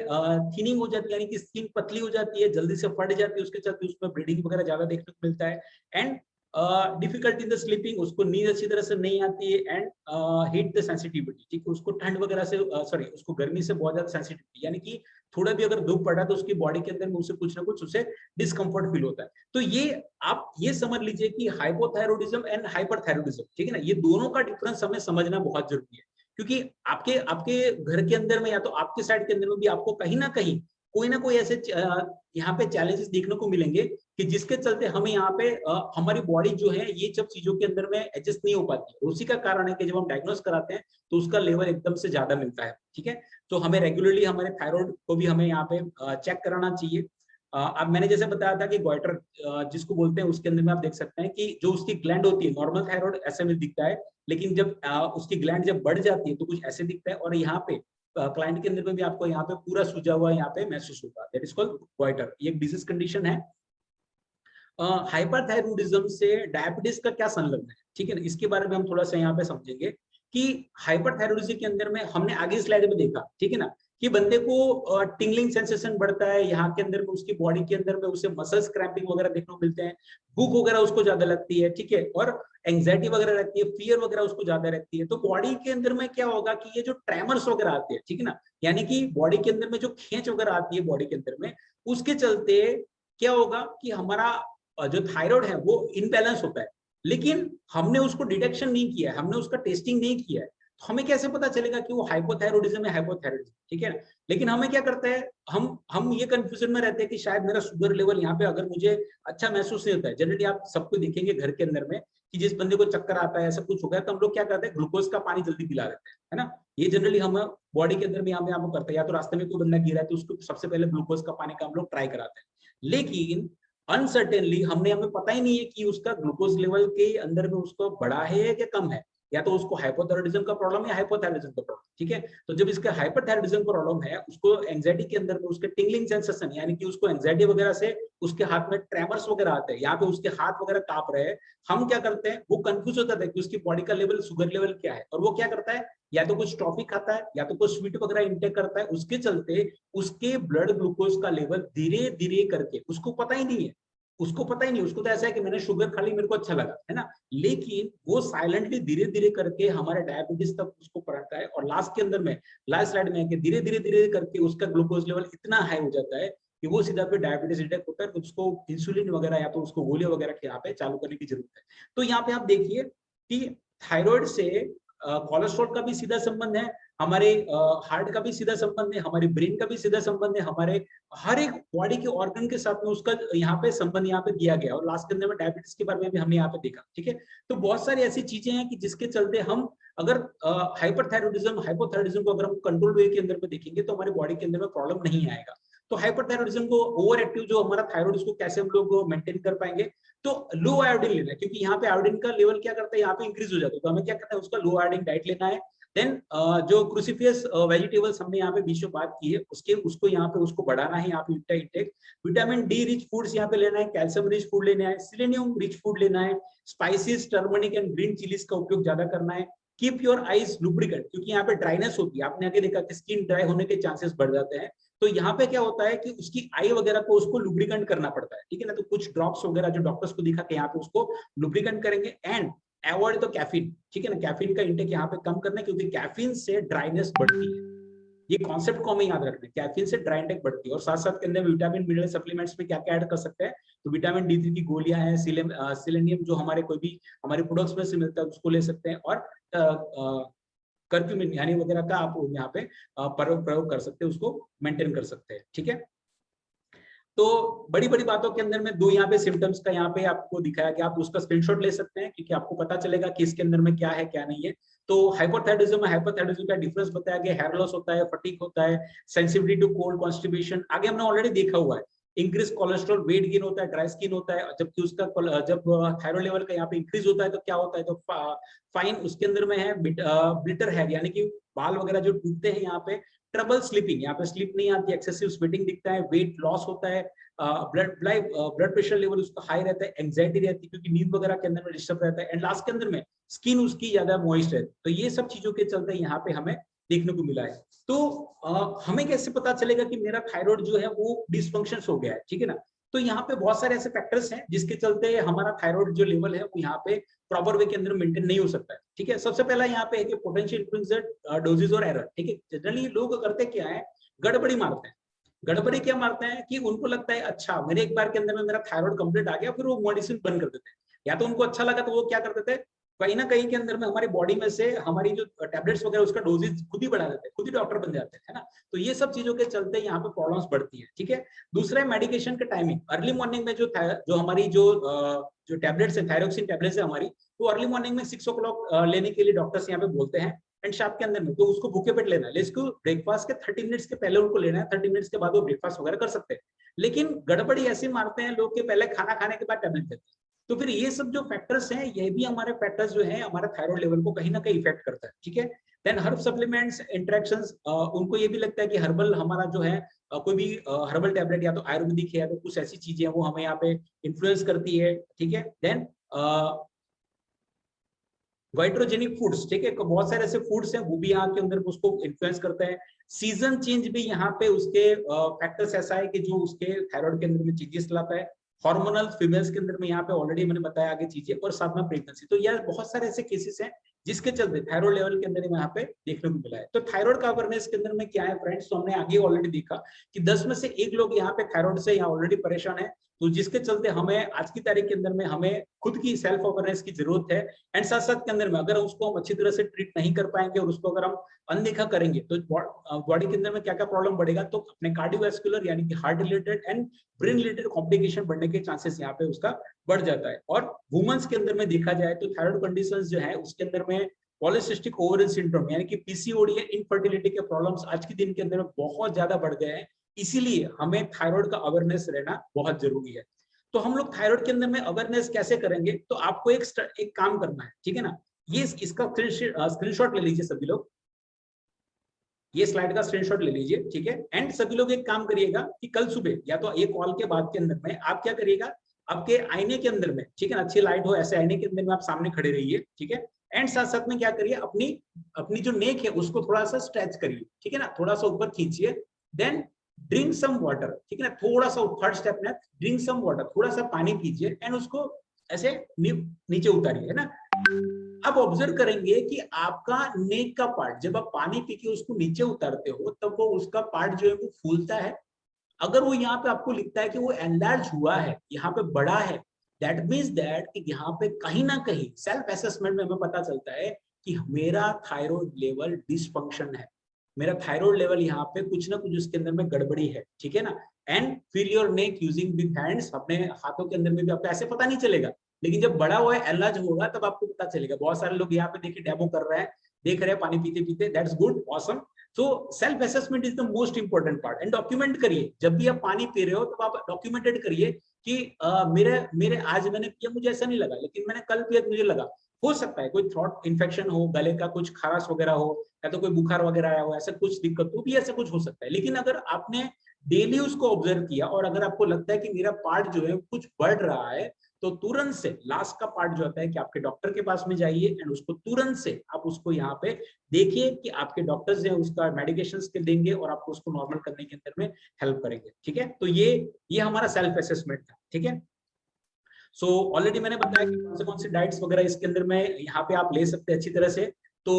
थिनिंग हो जाती है, यानी कि स्किन पतली हो जाती है, जल्दी से फट जाती है, उसके चलते उसमें ब्लीडिंग वगैरह ज्यादा देखने को मिलता है। And difficulty in the sleeping, उसको नींद अच्छी तरह से नहीं आती है। एंड हीट द सेंसिटिविटी, ठीक है, उसको ठंड वगैरह से सॉरी उसको गर्मी से बहुत ज्यादा सेंसिटिविटी, यानी कि थोड़ा भी अगर धूप पड़ा तो उसकी बॉडी के अंदर में उसे कुछ ना कुछ उसे डिस्कम्फर्ट फील होता है। तो ये आप ये समझ लीजिए कि हाइपोथायरॉइडिज्म एंड हाइपरथायरॉइडिज्म, ठीक है ना, ये दोनों का डिफरेंस हमें समझना बहुत जरूरी है, क्योंकि आपके आपके घर के अंदर में या तो आपके साइड के अंदर में भी आपको कहीं ना कहीं कोई ना कोई ऐसे यहाँ पे चैलेंजेस देखने को मिलेंगे कि जिसके चलते हमें यहाँ पे हमारी बॉडी जो है ये सब चीजों के अंदर में एडजस्ट नहीं हो पाती है। उसी का कारण है कि जब हम डायग्नोस कराते हैं तो उसका लेवल एकदम से ज्यादा मिलता है, ठीक है। तो हमें रेगुलरली हमारे थायराइड को भी हमें यहाँ पे चेक कराना चाहिए। अब मैंने जैसे बताया था कि गोइटर जिसको बोलते हैं, उसके अंदर में आप देख सकते हैं कि जो उसकी ग्लैंड होती है, नॉर्मल थायराइड ऐसे में दिखता है, लेकिन जब उसकी ग्लैंड जब बढ़ जाती है तो कुछ ऐसे दिखता है। और यहाँ पे क्लाइंट के अंदर में भी आपको यहाँ पे पूरा सूजा हुआ यहाँ पे महसूस होगा, दैट इज कॉल्ड गोइटर। ये एक डिजीज कंडीशन है। हाइपरथायरॉइडिज्म से डायबिटीज का क्या संलग्न है, ठीक है ना, इसके बारे में हम थोड़ा सा यहाँ पे समझेंगे कि हाइपरथायरॉइडिज्म के अंदर में हमने आगे स्लाइड में देखा, ठीक है ना, कि बंदे को टिंगलिंग सेंसेशन बढ़ता है, यहाँ के अंदर में उसकी बॉडी के अंदर में उसे मसल्स क्रैम्पिंग वगैरह देखने को मिलते हैं, भूख वगैरह उसको ज्यादा लगती है, ठीक है, और एंग्जाइटी वगैरह रहती है, फियर वगैरह उसको ज्यादा रहती है। तो बॉडी के अंदर में क्या होगा कि ये जो ट्रेमर्स वगैरह आते हैं, ठीक है ना, यानी कि बॉडी के अंदर में जो खींच वगैरह आती है बॉडी के अंदर में, उसके चलते क्या होगा कि हमारा जो थायराइड है वो इनबैलेंस होता है, लेकिन हमने उसको डिटेक्शन नहीं किया है, हमने उसका टेस्टिंग नहीं किया है, तो हमें कैसे पता चलेगा कि वो हाइपोथायरॉइडिज्म है हाइपोथायरॉइडिज्म, ठीक है ना। लेकिन हमें क्या करते हैं, हम ये कंफ्यूजन में रहते हैं कि शायद मेरा शुगर लेवल यहाँ पे अगर मुझे अच्छा महसूस नहीं होता है। जनरली आप सबको देखेंगे घर के अंदर में कि जिस बंदे को चक्कर आता है, ऐसा कुछ हो गया, तो हम लोग क्या करते हैं, ग्लूकोज का पानी जल्दी पिला देते हैं, है ना। ये जनरली हम बॉडी के अंदर में यहाँ पे करते हैं, या तो रास्ते में कोई बंदा गिरा है तो उसको सबसे पहले ग्लूकोज का पानी का हम लोग ट्राई कराते हैं। लेकिन अनसर्टेनली हमें पता ही नहीं है कि उसका ग्लूकोज लेवल के अंदर में उसको बढ़ा है या कम है, या तो उसको हाइपोथायरॉइडिज्म का प्रॉब्लम है, हाइपोथायरॉइडिज्म का प्रॉब्लम, ठीक है। तो जब इसका हाइपरथायरॉइडिज्म प्रॉब्लम है, उसको एंजाइटी के अंदर में उसके टिंगलिंग सेंसेशन, यानी कि उसको एंजाइटी वगैरह से उसके हाथ में ट्रेमर्स वगैरह आते हैं, यहाँ पे उसके हाथ वगैरह कांप रहे हैं, हम क्या करते हैं, वो कंफ्यूज होता है कि उसकी बॉडी का लेवल, शुगर लेवल क्या है, और वो क्या करता है, या तो कुछ टॉफी खाता है या तो कुछ स्वीट वगैरह इंटेक करता है, उसके चलते उसके ब्लड ग्लूकोज का लेवल धीरे धीरे करके, उसको पता ही नहीं है, उसको तो ऐसा है कि मैंने शुगर खा ली, मेरे को अच्छा लगा, है ना, लेकिन वो साइलेंटली धीरे धीरे करके हमारे डायबिटीज तक उसको पहुंचता है। और लास्ट के अंदर में, लास्ट स्लाइड में है, धीरे धीरे करके उसका ग्लूकोज लेवल इतना हाई हो जाता है कि वो सीधा पे डायबिटीज अटैक होता है, उसको इंसुलिन वगैरह या तो उसको गोलियां वगैरह यहाँ पे चालू करने की जरूरत है। तो यहाँ पे आप देखिए कि थायराइड से कोलेस्ट्रॉल का भी सीधा संबंध है, हमारे हार्ट का भी सीधा संबंध है, हमारे ब्रेन का भी सीधा संबंध है, हमारे हर एक बॉडी के ऑर्गन के साथ में उसका यहाँ पे संबंध यहाँ पे दिया गया। और लास्ट के अंदर में डायबिटीज के बारे में भी हमने यहाँ पे देखा, ठीक है। तो बहुत सारी ऐसी चीजें हैं कि जिसके चलते हम अगर हाइपरथायरॉइडिज्म हाइपोथायरॉइडिज्म को अगर हम कंट्रोल वे के अंदर में देखेंगे तो हमारी बॉडी के अंदर में प्रॉब्लम नहीं आएगा। तो तो हाइपरथायरॉइडिज्म को ओवर एक्टिव जो हमारा थायराइड उसको कैसे हम लोग मेंटेन कर पाएंगे, तो लो आयोडीन लेना है, क्योंकि यहाँ पे आयोडीन का लेवल क्या करता है, यहाँ पे इंक्रीज हो जाता है, तो हमें क्या करना है, उसका लो आयोडीन डाइट लेना है। देन जो क्रूसीफियस वेजिटेबल्स हमने यहाँ पे बीच में बात की है, उसको यहाँ पे उसको बढ़ाना है, यहाँ पे intake. Vitamin D rich foods यहाँ पे लेना है, कैल्शियम रिच फूड लेना है, सेलेनियम रिच फूड लेना है, spices, turmeric and green chillies का उपयोग ज्यादा करना है। कीप योर आईज लुब्रिकेंट, क्योंकि यहाँ पे ड्राइनेस होती है, आपने आगे देखा कि स्किन ड्राई होने के चांसेस बढ़ जाते हैं, तो यहाँ पे क्या होता है कि उसकी आई वगैरह को उसको लुब्रिकेंट करना पड़ता है, ठीक है ना। तो कुछ ड्रॉप्स वगैरह जो डॉक्टर्स को दिखा के यहाँ पे उसको लुब्रिकेंट करेंगे। एंड अवॉइड द कैफीन, ठीक है ना, कैफीन का इंटेक यहाँ पे कम करना है, क्योंकि कैफीन से ड्राइनेस बढ़ती है। ये कॉन्सेप्ट को हमें याद रखना है, कैफीन से ड्राई इंटेक बढ़ती है। और साथ साथ के अंदर विटामिन मिनरल सप्लीमेंट्स में क्या क्या ऐड कर सकते हैं, तो विटामिन डी3 की गोलियां हैं, सेलेनियम जो हमारे कोई भी हमारे प्रोडक्ट्स में से मिलता है उसको ले सकते हैं, और कर्क्यूमिन यानी वगैरह का आप यहाँ पे प्रयोग कर सकते हैं, उसको मेंटेन कर सकते हैं, ठीक है। तो बड़ी बड़ी बातों के अंदर में दो यहाँ पे सिम्टम्स का यहाँ पे आपको दिखाया कि आप उसका स्क्रीनशॉट ले सकते हैं, क्योंकि आपको पता चलेगा कि इसके अंदर में क्या है क्या नहीं है। तो हाइपोथायरॉइडिज्म का डिफरेंस बताया गया, हेयर लॉस होता है, फटीग होता है, सेंसिटिविटी टू कोल्ड, कॉन्स्टिपेशन आगे हमने ऑलरेडी देखा हुआ है, इंक्रीज कोलेस्ट्रॉल, वेट गेन होता है, ड्राई स्किन होता है। जबकि उसका जब थायराइड लेवल का यहाँ पे इंक्रीज होता है तो क्या होता है, तो फाइन उसके अंदर में है ब्लिटर हेयर, यानी कि बाल वगैरह जो टूटते हैं, यहाँ पे ट्रबल स्लीपिंग, यहाँ पे स्लीप नहीं आती, एक्सेसिव स्वेटिंग दिखता है, वेट लॉस होता है, ब्लड प्रेशर लेवल उसका हाई रहता है, एंग्जाइटी रहती है क्योंकि नींद वगैरह के अंदर में डिस्टर्ब रहता है, एंड लास्ट के अंदर में स्किन उसकी ज्यादा मॉइस्ट रहती है। तो ये सब चीजों के चलते यहाँ पे हमें देखने को मिला है। तो हमें कैसे पता चलेगा कि मेरा थायराइड जो है वो डिसफंक्शन हो गया है, ठीक है ना। तो यहाँ पे बहुत सारे ऐसे फैक्टर्स हैं जिसके चलते हमारा थायराइड जो लेवल है वो यहाँ पे प्रॉपर वे के अंदर मेंटेन नहीं हो सकता है, ठीक है। सबसे पहला यहाँ पे है कि पोटेंशियल इन्फ्लुएंसर डोजेज और एरर, ठीक है। जनरली लोग करते क्या है, गड़बड़ी मारते हैं। गड़बड़ी क्या मारते हैं कि उनको लगता है अच्छा मेरे एक बार के अंदर में मेरा थायराइड कंप्लीट आ गया, फिर वो मेडिसिन बंद कर देते हैं। या तो उनको अच्छा लगा तो वो क्या करते थे, कहीं ना कहीं के अंदर में हमारी बॉडी में से हमारी जो टैबलेट्स वगैरह उसका डोजेज खुद ही बढ़ा देते हैं, खुद ही डॉक्टर बन जाते हैं, है ना। तो ये सब चीजों के चलते यहाँ पे प्रॉब्लम्स बढ़ती है, ठीक है। दूसरा है मेडिकेशन का टाइमिंग। अर्ली मॉर्निंग में जो हमारी जो टैबलेट्स है, थायरोक्सिन टैबलेट्स है हमारी, तो अर्ली मॉर्निंग में 6 o'clock लेने के लिए डॉक्टर्स यहाँ पे बोलते हैं, एंड शाम के अंदर में तो उसको भूखे पेट लेना है। इसको ब्रेकफास्ट के 30 मिनट्स के पहले उनको लेना है, 30 मिनट्स के बाद वो ब्रेकफास्ट वगैरह कर सकते हैं। लेकिन गड़बड़ी ऐसी मारते हैं लोग के पहले खाना खाने के बाद टैबलेट लेते हैं। तो फिर ये सब जो फैक्टर्स हैं, ये भी हमारे फैक्टर्स जो है हमारे थायराइड लेवल को कहीं ना कहीं इफेक्ट करता है, ठीक है। देन हर्ब सप्लीमेंट्स इंटरेक्शंस, उनको ये भी लगता है कि हर्बल हमारा जो है कोई भी हर्बल टैबलेट या तो आयुर्वेदिक है या तो कुछ ऐसी चीजें हैं वो हमें यहाँ पे इन्फ्लुएंस करती है, ठीक है। देन वाइट्रोजेनिक फूड्स, ठीक है, बहुत सारे ऐसे फूड्स हैं वो भी यहाँ के अंदर उसको इन्फ्लुएंस करते हैं। सीजन चेंज भी यहाँ पे उसके फैक्टर्स ऐसा है कि जो उसके थायराइड के अंदर में चेंजेस लाता है। हार्मोनल फीमेल्स के अंदर में यहाँ पे ऑलरेडी मैंने बताया आगे चीजें, और साथ में प्रेगनेंसी। तो यार बहुत सारे ऐसे केसेस हैं जिसके चलते थायराइड लेवल के अंदर यहाँ पे देखने को मिला है। तो थायराइड का अवेयरनेस के अंदर में क्या है फ्रेंड्स, तो हमने आगे ऑलरेडी देखा कि 10 में से 1 लोग यहाँ पे थायराइड से यहाँ ऑलरेडी परेशान है। तो जिसके चलते हमें आज की तारीख के अंदर में हमें खुद की सेल्फ अवेयरनेस की जरूरत है। एंड साथ साथ के अंदर में अगर उसको हम अच्छी तरह से ट्रीट नहीं कर पाएंगे और उसको अगर हम अनदेखा करेंगे तो बॉडी के अंदर में क्या क्या प्रॉब्लम बढ़ेगा, तो अपने कार्डियोवैस्कुलर यानी कि heart related and brain related complication बढ़ने के चांसेस यहाँ पे उसका बढ़ जाता है। और वुमेन्स के अंदर में देखा जाए तो थायराइड कंडीशंस जो है उसके अंदर में पॉलीसिस्टिक ओवरियन सिंड्रोम यानी कि पीसीओडी या इनफर्टिलिटी के प्रॉब्लम्स आज के दिन के अंदर में बहुत ज्यादा बढ़ गए हैं। इसीलिए हमें थायराइड का अवेयरनेस रहना बहुत जरूरी है। तो हम लोग थायराइड के अंदर में अवेयरनेस कैसे करेंगे, तो आपको एक काम करना है, ठीक है ना। ये इसका स्क्रीनशॉट ले लीजिए सभी लोग, ये स्लाइड का स्क्रीनशॉट ले लीजिए, ठीक है। एंड सभी लोग एक काम करिएगा कि कल सुबह या तो एक कॉल के बाद के अंदर में आप क्या करिएगा, आपके आईने के अंदर में, ठीक है ना, अच्छी लाइट हो ऐसे आईने के अंदर में आप सामने खड़े रहिए, ठीक है। एंड साथ साथ में क्या करिए, अपनी जो नेक है उसको थोड़ा सा स्ट्रेच करिए, ठीक है ना, थोड़ा सा ऊपर खींचिए। देन ड्रिंक सम वाटर, ठीक है ना, थोड़ा सा थर्ड स्टेप में ड्रिंक सम वाटर, थोड़ा सा पानी पीजिए एंड उसको ऐसे नीचे उतारिए, है ना। अब ऑब्जर्व करेंगे कि आपका नेक का पार्ट जब आप पानी पी के उसको नीचे उतारते हो तब वो उसका पार्ट जो है वो फूलता है। अगर वो यहाँ पे आपको लिखता है कि वो एनलार्ज हुआ है, यहाँ पे बड़ा है, दैट मीन्स दैट कि यहाँ पे कहीं ना कहीं सेल्फ असेसमेंट में हमें पता चलता है कि मेरा थायराइड लेवल डिसफंक्शन है, मेरा थायराइड लेवल यहाँ पे कुछ ना कुछ उसके अंदर में गड़बड़ी है, ठीक है ना। And feel your neck using big hands, अपने हाथों के अंदर में भी आपको ऐसे पता नहीं चलेगा, लेकिन जब बड़ा हुआ है एनलार्ज होगा तब आपको पता चलेगा। बहुत सारे लोग यहाँ पे देखिए डेमो कर रहे हैं, देख रहे हैं पानी पीते पीते, that's good, awesome. So self assessment is the most important part and document करिए। जब भी आप पानी पी रहे हो तो आप डॉक्यूमेंटेड करिए कि मेरे आज मैंने पिया मुझे ऐसा नहीं लगा, लेकिन मैंने कल पिया मुझे लगा। हो सकता है कोई थ्रोट इन्फेक्शन हो, गले का कुछ खराश वगैरह हो, या तो कोई बुखार वगैरह आया हो, ऐसा कुछ दिक्कत हो भी, ऐसा कुछ हो सकता है। लेकिन अगर आपने डेली उसको ऑब्जर्व किया और अगर आपको लगता है कि मेरा पार्ट जो है कुछ बढ़ रहा है, तो तुरंत से लास्ट का पार्ट जो होता है कि आपके डॉक्टर के पास में जाइए एंड उसको तुरंत से आप उसको यहाँ पे देखिए कि आपके डॉक्टर्स हैं उसका मेडिकेशन के देंगे और आपको उसको नॉर्मल करने के अंदर में हेल्प करेंगे। ठीक है, तो ये हमारा सेल्फ असेसमेंट था। ठीक है, सो ऑलरेडी मैंने बताया कि कौन से डाइट्स वगैरह इसके अंदर में यहाँ पे आप ले सकते हैं अच्छी तरह से। तो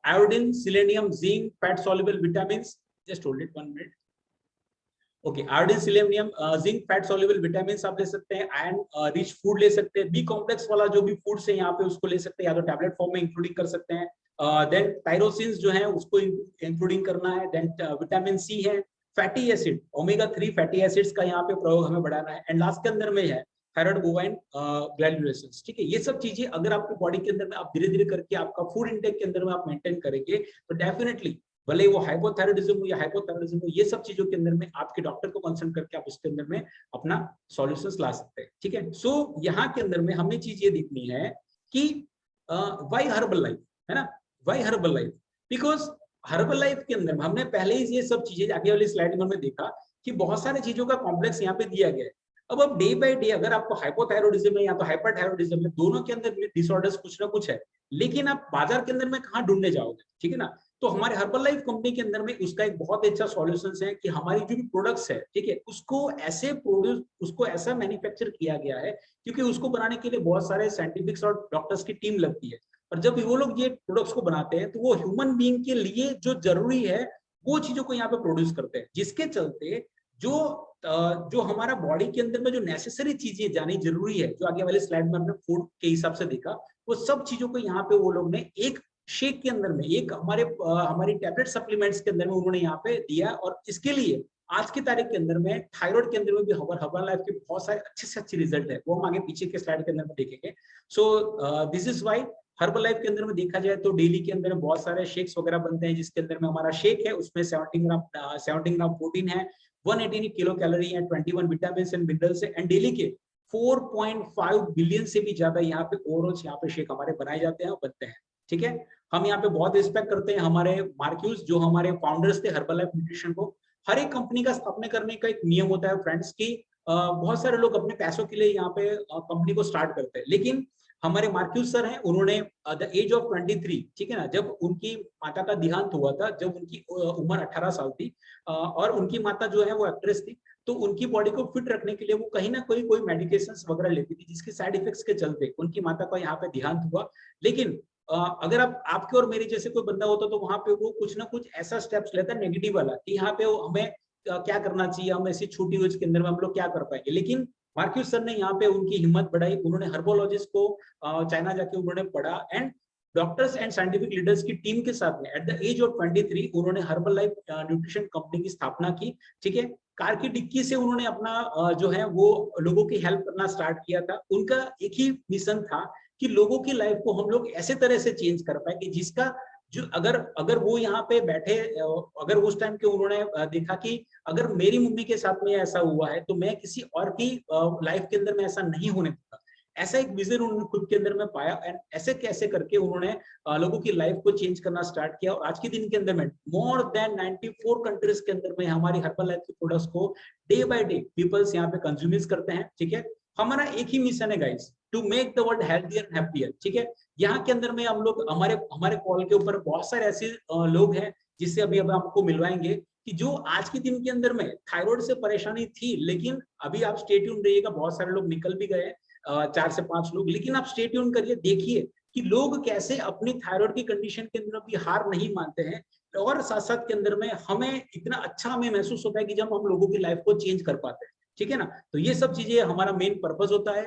iodine, selenium, zinc, fat soluble vitamin, just hold it 1 minute. Okay, iodine, selenium, zinc, fat soluble vitamin आप ले सकते हैं। आयरन रिच फूड ले सकते हैं। बी कॉम्प्लेक्स वाला जो भी फूड्स है यहाँ पे उसको ले सकते हैं, या तो टैबलेट फॉर्म में इंक्लूडिंग कर सकते हैं। देन टायरोसिन्स जो है उसको इंक्लूडिंग करना है। देन विटामिन सी है, fatty acid, omega 3 fatty acids का यहाँ पे प्रयोग हमें बढ़ाना है। एंड लास्ट के अंदर में है थायराइड बोवाइन ग्लैंडुलेशंस। ठीक है, ये सब चीजें अगर आपके बॉडी के अंदर में आप धीरे धीरे करके आपका फूड इंटेक के अंदर में आप मेंटेन करेंगे तो डेफिनेटली भले वो हाइपोथायराइडिज्म हो या हाइपोथायराइडिज्म हो, ये सब चीजों के अंदर में आपके डॉक्टर को कंसल्ट करके आप उसके अंदर में अपना सॉल्यूशंस ला सकते हैं। ठीक है, सो यहाँ के अंदर में हमें चीज ये देखनी है कि व्हाई हर्बल लाइफ, है ना, why herbal life? Because herbal life के अंदर हमने पहले ही ये सब चीजें आगे वाली स्लाइड में हमने देखा कि बहुत सारी चीजों का कॉम्प्लेक्स यहाँ पे दिया गया है। अब डे बाय डे अगर आपको हाइपोथायराइडिज्म है या तो हाइपरथायराइडिज्म है, दोनों के अंदर डिसऑर्डर्स कुछ ना कुछ है, लेकिन आप बाजार के अंदर में कहाँ ढूंढने जाओगे? ठीक है ना, तो हमारे हर्बल लाइफ कंपनी के अंदर में उसका एक बहुत अच्छा सॉल्यूशन है कि हमारी जो भी प्रोडक्ट्स है, ठीक है, उसको ऐसा मैन्युफैक्चर किया गया है क्योंकि उसको बनाने के लिए बहुत सारे साइंटिफिक्स और डॉक्टर्स की टीम लगती है। और जब वो लोग ये प्रोडक्ट्स को बनाते हैं तो वो ह्यूमन बीइंग के लिए जो जरूरी है वो चीजों को यहाँ पे प्रोड्यूस करते हैं, जिसके चलते जो हमारा बॉडी के अंदर में जो नेसेसरी चीजें जानी जरूरी है, जो आगे वाले स्लाइड में हमने फूड के हिसाब से देखा, वो सब चीजों को यहाँ पे वो लोग ने एक शेक के अंदर में, एक हमारी टैबलेट सप्लीमेंट्स के अंदर में उन्होंने यहाँ पे दिया। और इसके लिए आज की तारीख के अंदर में थायराइड के अंदर में भी हर्बल लाइफ के बहुत सारे अच्छे से अच्छे रिजल्ट है, वो हम आगे पीछे के स्लाइड के अंदर में देखेंगे। So this is why Herbalife के अंदर में देखा जाए तो डेली के अंदर में बहुत सारे शेक्स वगैरह बनते हैं, जिसके अंदर में हमारा शेक है उसमें 17 ग्राम प्रोटीन है, 180 किलो कैलोरी है, 21 विटामिन एंड मिनरल्स है, एंड डेली के 4.5 बिलियन से भी ज्यादा यहाँ पे ओवरऑल यहाँ पे शेक हमारे बनाए जाते हैं और बनते हैं। ठीक है, हम यहाँ पे बहुत रिस्पेक्ट करते हैं हमारे मार्क्यूस, जो हमारे फाउंडर्स थे हर्बल लाइफ न्यूट्रिशन को। हर एक कंपनी का स्थापना करने का एक नियम होता है फ्रेंड्स की, बहुत सारे लोग अपने पैसों के लिए यहाँ पे कंपनी को स्टार्ट करते हैं, लेकिन हमारे मार्क्यूस सर हैं, उन्होंने द एज ऑफ 23, ठीक है ना, जब उनकी माता का देहांत हुआ था, जब उनकी उम्र 18 साल थी, और उनकी माता जो है वो एक्ट्रेस थी, तो उनकी बॉडी को फिट रखने के लिए वो कहीं ना कोई मेडिकेशंस वगैरह लेती थी, जिसके साइड इफेक्ट्स के चलते उनकी माता का यहाँ पे देहांत हुआ। लेकिन अगर आपके और मेरे जैसे कोई बंदा होता तो वहां पे वो कुछ ना कुछ ऐसा स्टेप्स लेता है नेगेटिव वाला कि यहाँ पे हमें क्या करना चाहिए, हम ऐसी छोटी एज के अंदर में हम लोग क्या कर पाएंगे। लेकिन मार्क्यूस सर ने यहाँ पे उनकी हिम्मत बढ़ाई, उन्होंने हर्बोलॉजिस्ट को चाइना जाके उन्होंने पढ़ा, and doctors and scientific leaders की टीम के साथ में एट द एज ऑफ 23 उन्होंने हर्बल लाइफ न्यूट्रिशन कंपनी की स्थापना की। ठीक है, कार की डिक्की से उन्होंने अपना जो है वो लोगों की हेल्प करना स्टार्ट किया था। उनका एक ही मिशन था कि लोगों की लाइफ को हम लोग ऐसे तरह से चेंज कर पाए कि जिसका जो अगर वो यहाँ पे बैठे, अगर उस टाइम के उन्होंने देखा कि अगर मेरी मम्मी के साथ में ऐसा हुआ है तो मैं किसी और की लाइफ के अंदर में ऐसा नहीं होने दूंगा, ऐसा एक विजन उन्होंने खुद के अंदर में पाया, एंड ऐसे कैसे करके उन्होंने लोगों की लाइफ को चेंज करना स्टार्ट किया। और आज के दिन के अंदर में मोर देन 94 कंट्रीज के अंदर में हमारी हर्बल लाइफ के प्रोडक्ट्स को डे बाय डे पीपल्स यहाँ पे कंज्यूम करते हैं। ठीक है, हमारा एक ही मिशन है guys, to make the world healthier and happier. ठीक है, यहाँ के अंदर में हम लोग हमारे कॉल के ऊपर बहुत सारे ऐसे लोग हैं जिससे अभी आपको मिलवाएंगे कि जो आज के दिन के अंदर में थायराइड से परेशानी थी, लेकिन अभी आप स्टे ट्यून रहिएगा, बहुत सारे लोग निकल भी गए, 4 से 5 लोग, लेकिन आप स्टे ट्यून करिए, देखिए कि लोग कैसे अपनी थायराइड की कंडीशन के अंदर भी हार नहीं मानते हैं, और साथ साथ के अंदर में हमें इतना अच्छा हमें महसूस होता है कि जब हम लोगों की लाइफ को चेंज कर पाते हैं। ठीक है ना, तो ये सब चीजें हमारा मेन पर्पस होता है।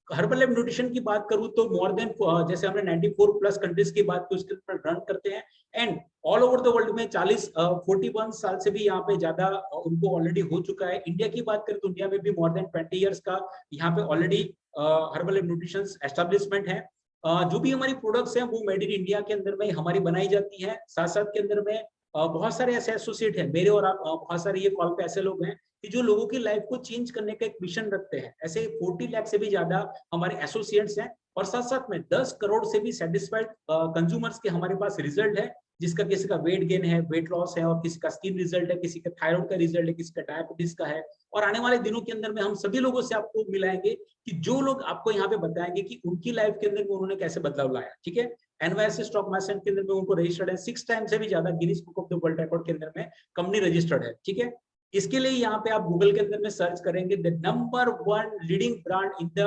हर्बल लाइफ न्यूट्रिशन की बात करूं तो मोर देन जैसे हमने 94 प्लस कंट्रीज की बात की, उसके ऊपर रन करते हैं, and all over the world में 41 साल से भी यहाँ पे ज्यादा उनको ऑलरेडी हो चुका है। इंडिया की बात करें तो इंडिया में भी मोर देन 20 इयर्स का यहाँ पे already herbal life nutrition establishment है। जो भी हमारी प्रोडक्ट्स हैं वो मेड इन इंडिया के अंदर में हमारी बनाई जाती है। साथ साथ के अंदर में बहुत सारे ऐसे एसोसिएट हैं मेरे और आप, बहुत सारे ये कॉल पे ऐसे लोग हैं कि जो लोगों की लाइफ को चेंज करने का एक मिशन रखते हैं। ऐसे 40 लाख से भी ज्यादा हमारे एसोसिएट्स हैं और साथ साथ में 10 करोड़ से भी सेटिस्फाइड कंज्यूमर्स के हमारे पास रिजल्ट है, जिसका किसी का वेट गेन है, वेट लॉस है, और किसी का स्किन रिजल्ट है, किसी का थायराइड का रिजल्ट है, किसी का डायबिटीज का है। और आने वाले दिनों के अंदर में हम सभी लोगों से आपको मिलाएंगे कि जो लोग आपको यहाँ पे बताएंगे कि उनकी लाइफ के अंदर में उन्होंने कैसे बदलाव लाया। ठीक है, एनवाईएसएस स्टॉक मार्केट के अंदर में उनको रजिस्टर्ड है, 6 टाइम से भी ज्यादा Guinness book of the world record के अंदर में कंपनी रजिस्टर्ड है। ठीक है, इसके लिए यहाँ पे आप गूगल के अंदर में सर्च करेंगे the number 1 leading brand in the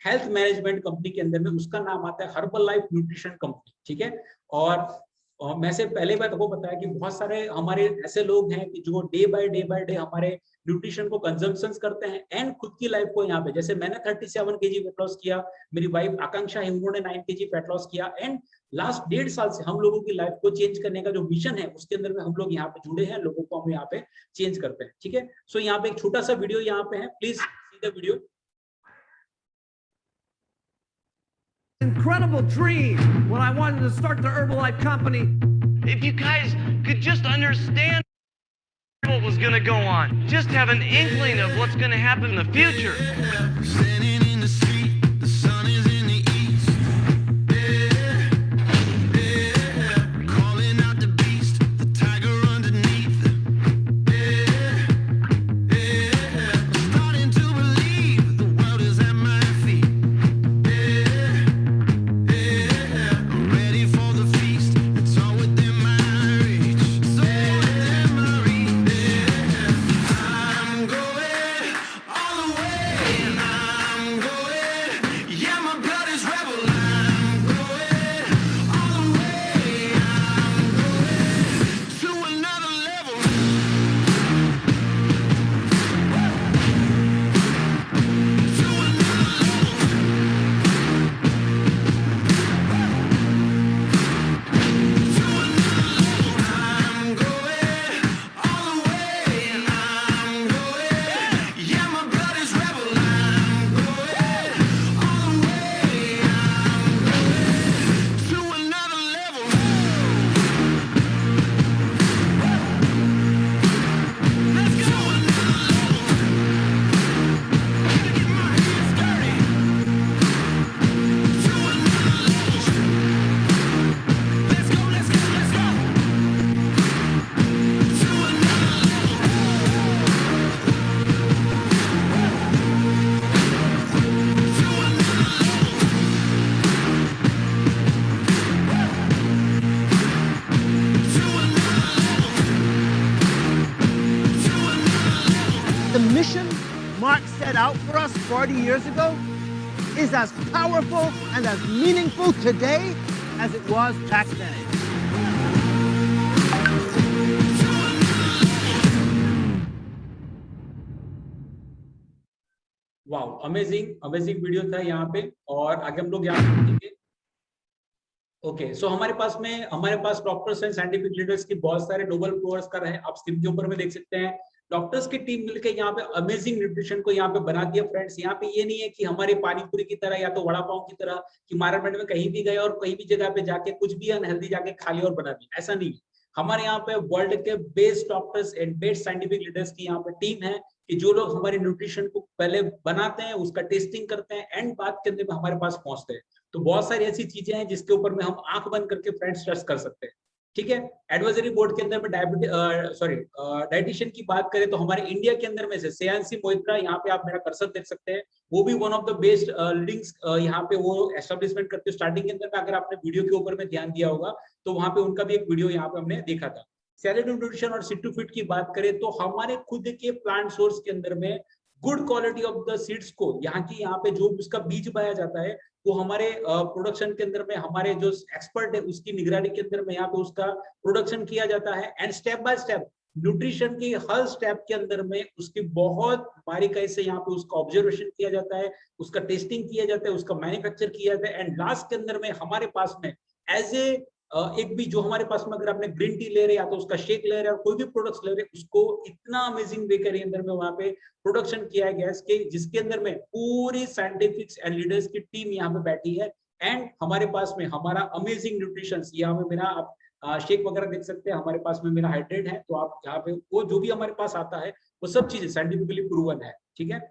health management company के अंदर में उसका नाम आता है हर्बल लाइफ न्यूट्रिशन कंपनी। ठीक है, और मैं से पहले बात को बताया कि बहुत सारे हमारे ऐसे लोग हैं कि जो डे बाय डे हमारे न्यूट्रिशन को कंजम्पशन करते हैं एंड खुद की लाइफ को यहाँ पे, जैसे मैंने 37 केजी वेट लॉस किया, मेरी वाइफ आकांक्षा है उन्होंने 9 केजी फैट लॉस किया एंड लास्ट 1.5 साल से हम लोगों की लाइफ को चेंज करने का जो मिशन है उसके अंदर में हम लोग यहाँ पे जुड़े हैं, लोगों को हम यहाँ पे चेंज करते हैं। ठीक है, सो यहाँ पे एक छोटा सा वीडियो यहाँ पे है, please see the video. Incredible dream when I wanted to start the Herbalife company. If you guys could just understand what was going to go on, just have an inkling of what's going to happen in the future. Standing in the street, the sun is in the east. Calling out the beast, the tiger underneath. I'm starting to believe the world is at my feet. I'm ready for the feast. It's all within my reach. It's all within my reach. I'm going all the way, and I'm going. Yeah, my blood is rebel. I'm going all the way. I'm going to another level. To another level. I'm going all the way, and I'm going. Yeah, my blood is rebel. I'm going all the way. I'm going to another level. Let's go to another level. Gotta get my hands dirty. To another level. Let's go, let's go, let's go. To another The mission Mark set out for us 40 years ago is as powerful and as meaningful today as it was back then. Wow, amazing video था यहाँ पे। और आगे हम लोग यहाँ पे देखेंगे। ओके, सो हमारे पास डॉक्टर्स एंड साइंटिफिक लीडर्स की बहुत सारे नोबेल पुरस्कार हैं, आप स्क्रीन के ऊपर में देख सकते हैं। डॉक्टर्स की टीम मिलकर यहाँ पे अमेजिंग न्यूट्रिशन को यहाँ पे बना दिया फ्रेंड्स। यहाँ पे ये नहीं है कि हमारे पानीपुरी की तरह या तो वड़ा पाव की तरह कि मार्केट में कहीं भी गए और कहीं भी जगह पे जाके कुछ भी अनहेल्दी जाके खा लिया और बना दिया, ऐसा नहीं है। हमारे यहाँ पे वर्ल्ड के best doctors and best scientific leaders की यहाँ पे टीम है कि जो लोग हमारे न्यूट्रिशन को पहले बनाते हैं, उसका टेस्टिंग करते हैं एंड बाद के अंदर में हमारे पास पहुंचते हैं। तो बहुत सारी ऐसी चीजें हैं जिसके ऊपर में हम आंख बंद करके फ्रेंड्स ट्रस्ट कर सकते हैं। ठीक है, एडवाइजरी बोर्ड के अंदर में डाइटिशियन की बात करें तो हमारे इंडिया के अंदर में से श्रेयांशी मोहित्रा, यहाँ पे आप मेरा कर्सर देख सकते हैं, वो भी one of the best leadings यहाँ पे वो एस्टेब्लिशमेंट करते हैं। स्टार्टिंग के अंदर में अगर आपने वीडियो के ऊपर में ध्यान दिया होगा तो वहां पे उनका भी एक वीडियो यहाँ पे हमने देखा था। सैलेड न्यूट्रिशन और सिट्टू फिट की बात करें तो हमारे खुद के प्लांट सोर्स के अंदर में good quality of the seeds को यहाँ पे जो उसका बीज पाया जाता है वो हमारे प्रोडक्शन के अंदर में हमारे जो एक्सपर्ट है उसकी निगरानी के अंदर में यहाँ पे उसका प्रोडक्शन किया जाता है and step by step nutrition की हर स्टेप के अंदर में उसकी बहुत बारीकाई से यहाँ पे उसका ऑब्जर्वेशन किया जाता है, उसका टेस्टिंग किया जाता है, उसका मैन्युफैक्चर किया जाता है एंड लास्ट के अंदर में हमारे पास में एज ए एक भी जो हमारे पास में अगर आपने ग्रीन टी ले रहे या तो उसका शेक ले रहे और कोई भी प्रोडक्ट्स ले रहे उसको इतना अमेजिंग वे के अंदर में वहां पे प्रोडक्शन किया गया इसके जिसके अंदर में पूरी साइंटिफिक एंड लीडर्स की टीम यहाँ पे बैठी है एंड हमारे पास में हमारा अमेजिंग न्यूट्रिशन, यहाँ पे मेरा आप शेक वगैरह देख सकते हैं, हमारे पास में मेरा हाइड्रेट है, तो आप यहाँ पे वो जो भी हमारे पास आता है वो सब चीजें साइंटिफिकली प्रूवन है, ठीक है।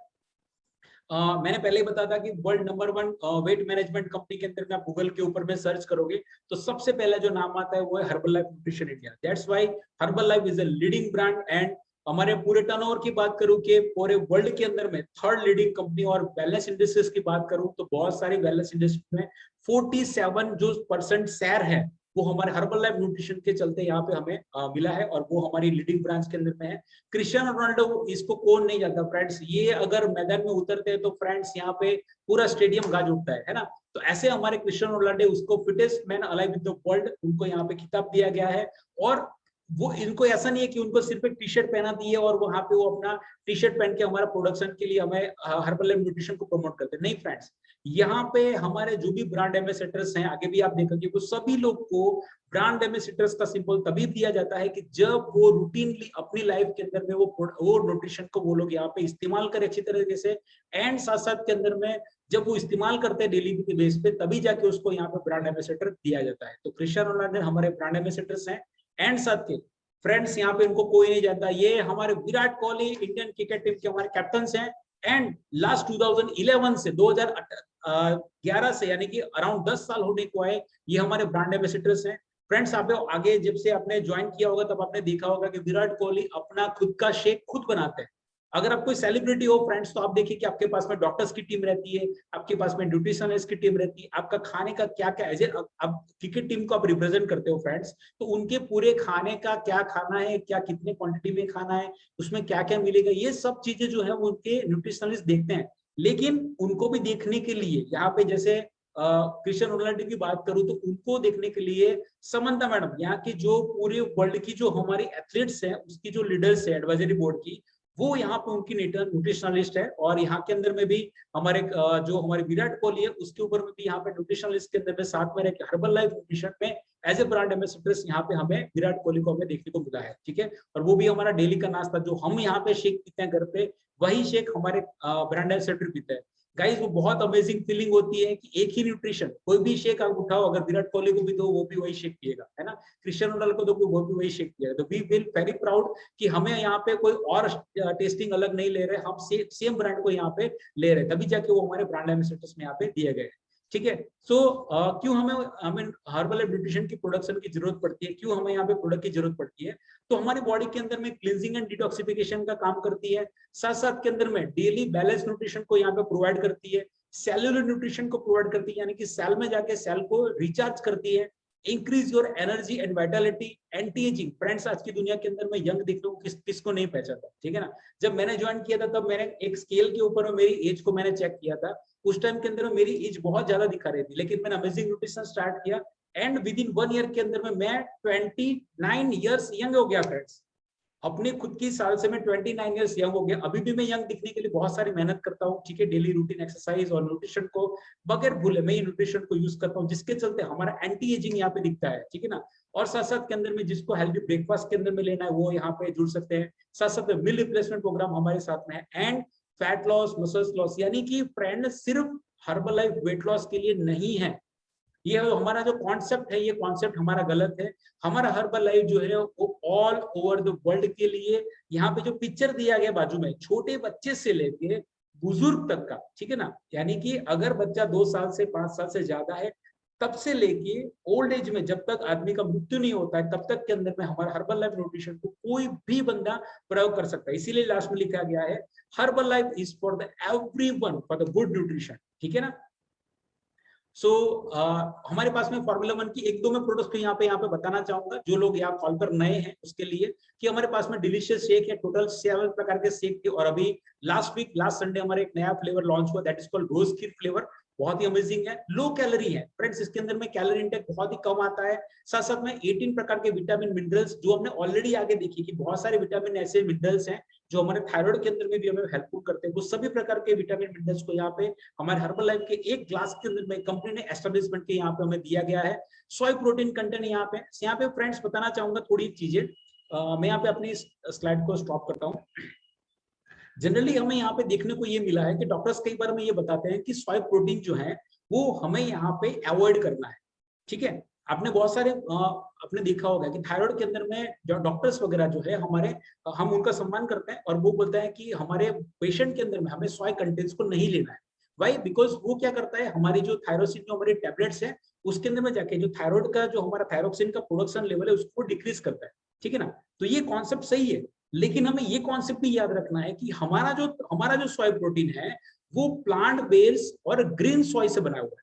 मैंने पहले ही बताया था कि world number 1 weight management company के अंदर में आप गूगल के ऊपर में सर्च करोगे तो सबसे पहला जो नाम आता है वो है herbal life nutrition India. That's why herbal life is a leading brand. And हमारे पूरे टर्नओवर की बात करूं कि पूरे वर्ल्ड के अंदर में 3rd लीडिंग कंपनी, और वेलनेस इंडस्ट्रीज की बात करूं तो बहुत सारी वेलनेस इंडस्ट्री में 47 जो % शेयर है वो हमारे हर्बल लाइफ न्यूट्रिशन के चलते यहाँ पे हमें मिला है, और वो हमारी लीडिंग ब्रांच के अंदर में है। क्रिस्टियानो रोनाल्डो, इसको कौन नहीं जानता फ्रेंड्स, ये अगर मैदान में उतरते हैं तो फ्रेंड्स यहाँ पे पूरा स्टेडियम गाज उठता है ना। तो ऐसे हमारे क्रिस्टियानो रोनाल्डो, उसको fittest man alive with the world, उनको यहाँ पे खिताब दिया गया है। और वो इनको ऐसा नहीं है कि उनको सिर्फ एक टी शर्ट पहना दी है और वहां पे वो अपना टी शर्ट पहन के हमारा प्रोडक्शन के लिए हमें हर्बल लाइफ न्यूट्रिशन को प्रमोट करते हैं, नहीं फ्रेंड्स। यहाँ पे हमारे जो भी ब्रांड एम्बेसडर्स हैं, आगे भी आप देखेंगे, वो सभी लोग को ब्रांड एम्बेसडर्स का सिंबल तभी दिया जाता है कि जब वो रूटीनली अपनी लाइफ के अंदर में वो न्यूट्रिशन को वो लोग यहाँ पे इस्तेमाल करें अच्छी तरीके से, एंड साथ साथ के अंदर में जब वो इस्तेमाल करते हैं डेली के बेस पे, तभी जाके उसको यहाँ पे ब्रांड एम्बेसडर दिया जाता है। तो क्रिस्टियानो रोनाल्डो हमारे ब्रांड एम्बेसडर्स हैं। एंड साथ के फ्रेंड्स यहाँ पे इनको कोई नहीं जानता, ये हमारे Virat Kohli Indian cricket team के हमारे कैप्टन हैं। एंड लास्ट 2011 से 2011 से, यानी कि अराउंड 10 साल होने को आए, ये हमारे ब्रांड एम्बेसडर्स हैं। फ्रेंड्स आप आगे जब से आपने ज्वाइन किया होगा तब आपने देखा होगा कि विराट कोहली अपना खुद का शेक खुद बनाते हैं। अगर आप कोई सेलिब्रिटी हो फ्रेंड्स, तो आप देखिए कि आपके पास में डॉक्टर्स की टीम रहती है, आपके पास में न्यूट्रिशनिस्ट की टीम रहती है, आपका खाने का क्या क्या एज आप क्रिकेट टीम को आप रिप्रेजेंट करते हो फ्रेंड्स, तो उनके पूरे खाने का क्या खाना है, क्या कितने क्वांटिटी में खाना है, उसमें क्या क्या मिलेगा, ये सब चीजें जो है वो उनके न्यूट्रिशनिस्ट देखते हैं। लेकिन उनको भी देखने के लिए यहाँ पे जैसे क्रिस्टियानो रोनाल्डो की बात करूं तो उनको देखने के लिए समंता मैडम, यहाँ की जो पूरे वर्ल्ड की जो हमारी एथलीट्स हैं उसकी जो लीडर्स है एडवाइजरी बोर्ड की, वो यहाँ पे उनकी न्यूट्रिशनलिस्ट है। और यहाँ के अंदर में भी हमारे जो हमारे विराट कोहली है उसके ऊपर में भी यहाँ पे न्यूट्रिशनलिस्ट के अंदर में साथ में रह हर्बल लाइफ न्यूट्रिशन में एज ए ब्रांड एम्बेसडर्स यहाँ पे हमें विराट कोहली को हमें देखने को मिला है, ठीक है। और वो भी हमारा डेली का नाश्ता जो हम यहाँ पे शेक पीते हैं घर पे, वही शेक हमारे ब्रांड एम्बेसडर पीते हैं। गाइस वो बहुत अमेजिंग फीलिंग होती है कि एक ही न्यूट्रिशन, कोई भी शेक आप उठाओ, अगर विराट कोहली को भी दो वो भी वही शेक पिएगा, है ना, क्रिस्टियानो रोनाल्डो को दो वो भी वही शेक पिएगा। तो वी फील वेरी प्राउड कि हमें यहाँ पे कोई और टेस्टिंग अलग नहीं ले रहे, हम सेम ब्रांड को यहाँ पे ले रहे, तभी जाके वो हमारे ब्रांड एम्बेसडर्स में यहाँ पे दिए गए, ठीक है। सो क्यों हमें हर्बल न्यूट्रिशन की प्रोडक्शन की जरूरत पड़ती है, क्यों हमें यहाँ पे प्रोडक्ट की जरूरत पड़ती है, तो हमारी बॉडी के अंदर में क्लींजिंग एंड डिटॉक्सिफिकेशन का काम करती है, साथ साथ के अंदर में डेली बैलेंस न्यूट्रिशन को यहाँ पे प्रोवाइड करती है, सेलुलर न्यूट्रिशन को प्रोवाइड करती है, यानी कि सेल में जाके सेल को रिचार्ज करती है, increase your energy and Vitality, anti ageing. Friends आज की दुनिया के अंदर में यंग देखने को किसको नहीं पहचानता, ठीक है ना। जब मैंने ज्वाइन किया था तब मैंने एक स्केल के ऊपर मेरी एज को मैंने चेक किया था, उस टाइम के अंदर मेरी एज बहुत ज्यादा दिखा रही थी, लेकिन मैंने अमेजिंग न्यूट्रिशन स्टार्ट किया एंड विद इन 1 ईयर के अंदर में मैं 29 ईयर्स यंग हो गया फ्रेंड्स। अपने खुद की साल से मैं 29 ईयर्स यंग हो गया। अभी भी मैं यंग दिखने के लिए बहुत सारी मेहनत करता हूँ, ठीक है, डेली रूटीन एक्सरसाइज और न्यूट्रिशन को बगैर भूले मैं न्यूट्रिशन को यूज करता हूँ, जिसके चलते हमारा एंटी एजिंग यहाँ पे दिखता है, ठीक है ना। और साथ साथ के अंदर में जिसको हेल्दी ब्रेकफास्ट के अंदर में लेना है वो यहाँ पे जुड़ सकते हैं। साथ साथ में मील रिप्लेसमेंट प्रोग्राम हमारे साथ में है and fat loss, muscles loss, यानी कि फ्रेंड सिर्फ हर्बल लाइफ वेट लॉस के लिए नहीं है। ये हमारा जो कॉन्सेप्ट है, ये कॉन्सेप्ट हमारा गलत है। हमारा हर्बल लाइफ जो है वो ऑल ओवर द वर्ल्ड के लिए, यहाँ पे जो पिक्चर दिया गया बाजू में, छोटे बच्चे से लेके बुजुर्ग तक का, ठीक है ना, यानी कि अगर बच्चा 2 साल से 5 साल से ज्यादा है तब से लेके ओल्ड एज में जब तक आदमी का मृत्यु नहीं होता है तब तक के अंदर में हमारा हर्बल लाइफ न्यूट्रिशन को कोई भी बंदा प्रयोग कर सकता है। इसीलिए लास्ट में लिखा गया है herbal life is for the everyone for the good nutrition, ठीक है ना। सो हमारे पास में फॉर्मूला 1 की 1-2 मैं प्रोडक्ट्स को यहाँ पे बताना चाहूंगा, जो लोग यहाँ कॉल पर नए हैं उसके लिए, कि हमारे पास में डिलीशियस शेक है, टोटल 7 प्रकार के शेक थे, और अभी लास्ट संडे हमारे एक नया फ्लेवर लॉन्च हुआ, that is called rose kheer flavour. बहुत ही अमेजिंग है, लो कैलोरी है फ्रेंड्स, इसके अंदर में कैलोरी इंटेक बहुत ही कम आता है। साथ साथ में 18 प्रकार के विटामिन मिनरल्स, जो हमने ऑलरेडी आगे देखी कि बहुत सारे विटामिन ऐसे मिनरल्स हैं जो हमारे थायराइड के अंदर में भी हमें हेल्पफुल करते हैं, वो सभी प्रकार के विटामिन मिनरल्स को यहाँ पे हमारे हर्बल लाइफ के एक ग्लास के अंदर में कंपनी ने एस्टेब्लिशमेंट के यहाँ पे हमें दिया गया है। सोय प्रोटीन कंटेंट यहाँ पे फ्रेंड्स बताना चाहूंगा थोड़ी चीजें, मैं यहाँ पे अपनी स्लाइड को स्टॉप करता हूँ। जनरली हमें यहाँ पे देखने को ये मिला है कि डॉक्टर्स कई बार हमें ये बताते हैं कि सोय प्रोटीन जो है वो हमें यहाँ पे अवॉइड करना है, ठीक है। आपने बहुत सारे आपने देखा होगा कि थायराइड के अंदर में जो डॉक्टर्स वगैरह जो है हमारे, हम उनका सम्मान करते हैं और वो बोलते हैं कि हमारे पेशेंट के अंदर में हमें सोया कंटेंट्स को नहीं लेना है। वाई? बिकॉज वो क्या करता है, हमारी जो थायरोसिन जो हमारी टेबलेट्स है उसके अंदर में जाके जो थायराइड का जो हमारा थायरोक्सिन का प्रोडक्शन लेवल है उसको डिक्रीज करता है, ठीक है ना। तो ये कॉन्सेप्ट सही है, लेकिन हमें ये कॉन्सेप्ट भी याद रखना है कि हमारा जो सोया प्रोटीन है वो प्लांट बेस्ड और ग्रीन सोय से बना हुआ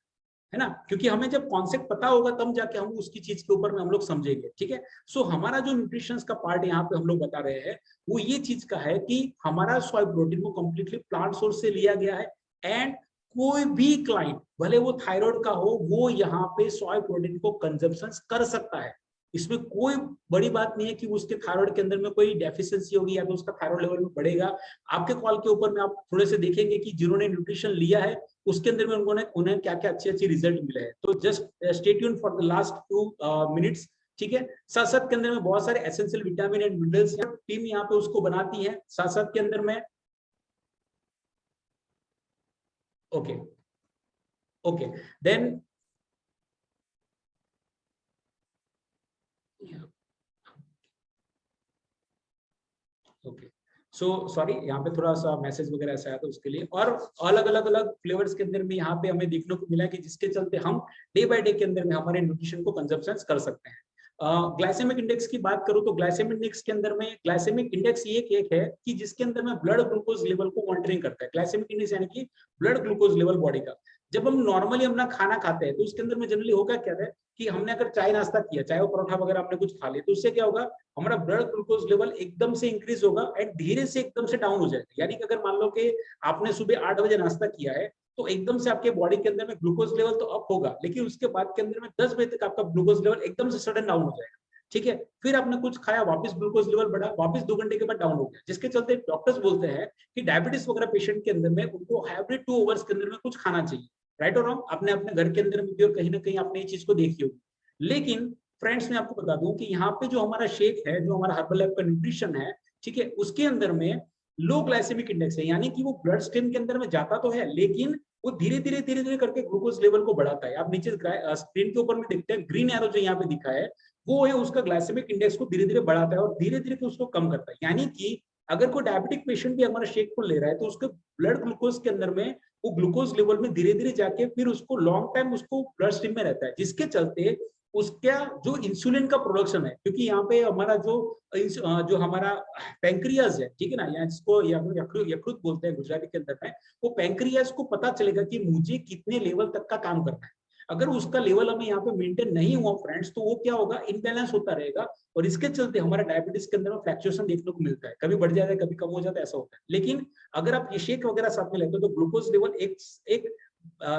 है ना, क्योंकि हमें जब कॉन्सेप्ट पता होगा तब जाके हम उसकी चीज के ऊपर में हम लोग समझेंगे, ठीक है। सो हमारा जो न्यूट्रिशन का पार्ट यहाँ पे हम लोग बता रहे हैं वो ये चीज का है कि हमारा सोय प्रोटीन को कंप्लीटली प्लांट सोर्स से लिया गया है। एंड कोई भी क्लाइंट भले वो थायराइड का हो वो यहाँ पे सोय प्रोटीन को कंजप्शन कर सकता है। इसमें कोई बड़ी बात नहीं है कि उसके थायराइड के अंदर में कोई डेफिशिएंसी होगी या तो उसका थायराइड लेवल में बढ़ेगा। आपके कॉल के ऊपर में आप थोड़े से देखेंगे कि जिन्होंने न्यूट्रिशन लिया है उसके अंदर में उन्हें क्या क्या अच्छे रिजल्ट मिले हैं। तो just stay tuned for the last 2 minutes, ठीक है। साथ साथ के अंदर में बहुत सारे essential vitamin and minerals team यहाँ पे उसको बनाती है। साथ साथ के अंदर में okay then okay so sorry, यहाँ पे थोड़ा सा मैसेज वगैरह ऐसा आया था उसके लिए। और अलग अलग फ्लेवर्स के अंदर में यहाँ पे हमें देखने को मिला कि जिसके चलते हम डे बाय डे के अंदर में हमारे न्यूट्रिशन को कंजप्शन कर सकते हैं। ग्लाइसेमिक इंडेक्स की बात करूं तो ग्लाइसेमिक इंडेक्स के अंदर में ग्लाइसेमिक इंडेक्स ये एक है कि जिसके अंदर में ब्लड ग्लूकोज लेवल को मॉनिटरिंग करता है। ग्लाइसेमिक इंडेक्स यानी कि ब्लड ग्लूकोज लेवल बॉडी का। जब हम नॉर्मली अपना खाना खाते हैं तो उसके अंदर में जनरली होगा क्या है कि हमने अगर चाय नाश्ता किया, चाय और परोठा वगैरह हमने कुछ खा लिया, तो उससे क्या होगा, हमारा ब्लड ग्लूकोज लेवल एकदम से इंक्रीज होगा एंड धीरे से एकदम से डाउन हो जाएगा। यानी कि अगर मान लो कि आपने सुबह 8 बजे नाश्ता किया है तो एकदम से आपके बॉडी के अंदर में ग्लूकोज लेवल तो अप होगा, लेकिन उसके बाद के अंदर में 10 बजे तक आपका ग्लूकोज लेवल एकदम से सडन डाउन हो जाएगा, ठीक है। फिर आपने कुछ खाया, वापस ग्लूकोज लेवल बढ़ा, वापस 2 घंटे के बाद डाउन हो गया, जिसके चलते डॉक्टर्स बोलते हैं कि डायबिटीज वगैरह पेशेंट के अंदर में उनको एवरी 2 आवर्स के अंदर में कुछ खाना चाहिए। राइट और रॉन्ग? आपने अपने घर के अंदर में भी और कहीं ना कहीं आपने ये चीज को देखी होगी। लेकिन फ्रेंड्स मैं आपको बता दूं कि यहाँ पे जो हमारा शेक है, जो हमारा हर्बल लाइफ का न्यूट्रिशन है, ठीक है, उसके अंदर में लो ग्लाइसेमिक इंडेक्स है, यानी कि वो ब्लड स्ट्रीम के अंदर में जाता तो है लेकिन वो धीरे धीरे करके ग्लूकोज लेवल को बढ़ाता है। आप नीचे स्क्रीन के ऊपर में देखते हैं ग्रीन एरो जो यहाँ पे दिखा है वो है उसका ग्लाइसेमिक इंडेक्स को धीरे धीरे बढ़ाता है और धीरे धीरे उसको कम करता है। यानी कि अगर कोई डायबिटिक पेशेंट भी हमारा शेक को ले रहा है तो उसके ब्लड ग्लूकोज के अंदर में वो ग्लूकोज लेवल में धीरे धीरे जाके फिर उसको लॉन्ग टाइम उसको ब्लड स्ट्रीम में रहता है, जिसके चलते उसका जो इंसुलिन का प्रोडक्शन है, क्योंकि यहाँ पे हमारा जो हमारा पैंक्रियाज है, ठीक है ना, यहाँ जिसको यकृत बोलते हैं गुजराती के अंदर में, वो पैंक्रियाज को पता चलेगा कि मुझे कितने लेवल तक का काम करना है। अगर उसका लेवल हमें यहाँ पे मेंटेन नहीं हुआ फ्रेंड्स, तो वो क्या होगा, इनबैलेंस होता रहेगा और इसके चलते हमारा डायबिटीज के अंदर में फ्लक्चुएशन देखने को मिलता है, कभी बढ़ जाता है कभी कम हो जाता है, ऐसा होता है। लेकिन अगर आप ये शेक वगैरह साथ में लेते हो तो ग्लूकोज लेवल एक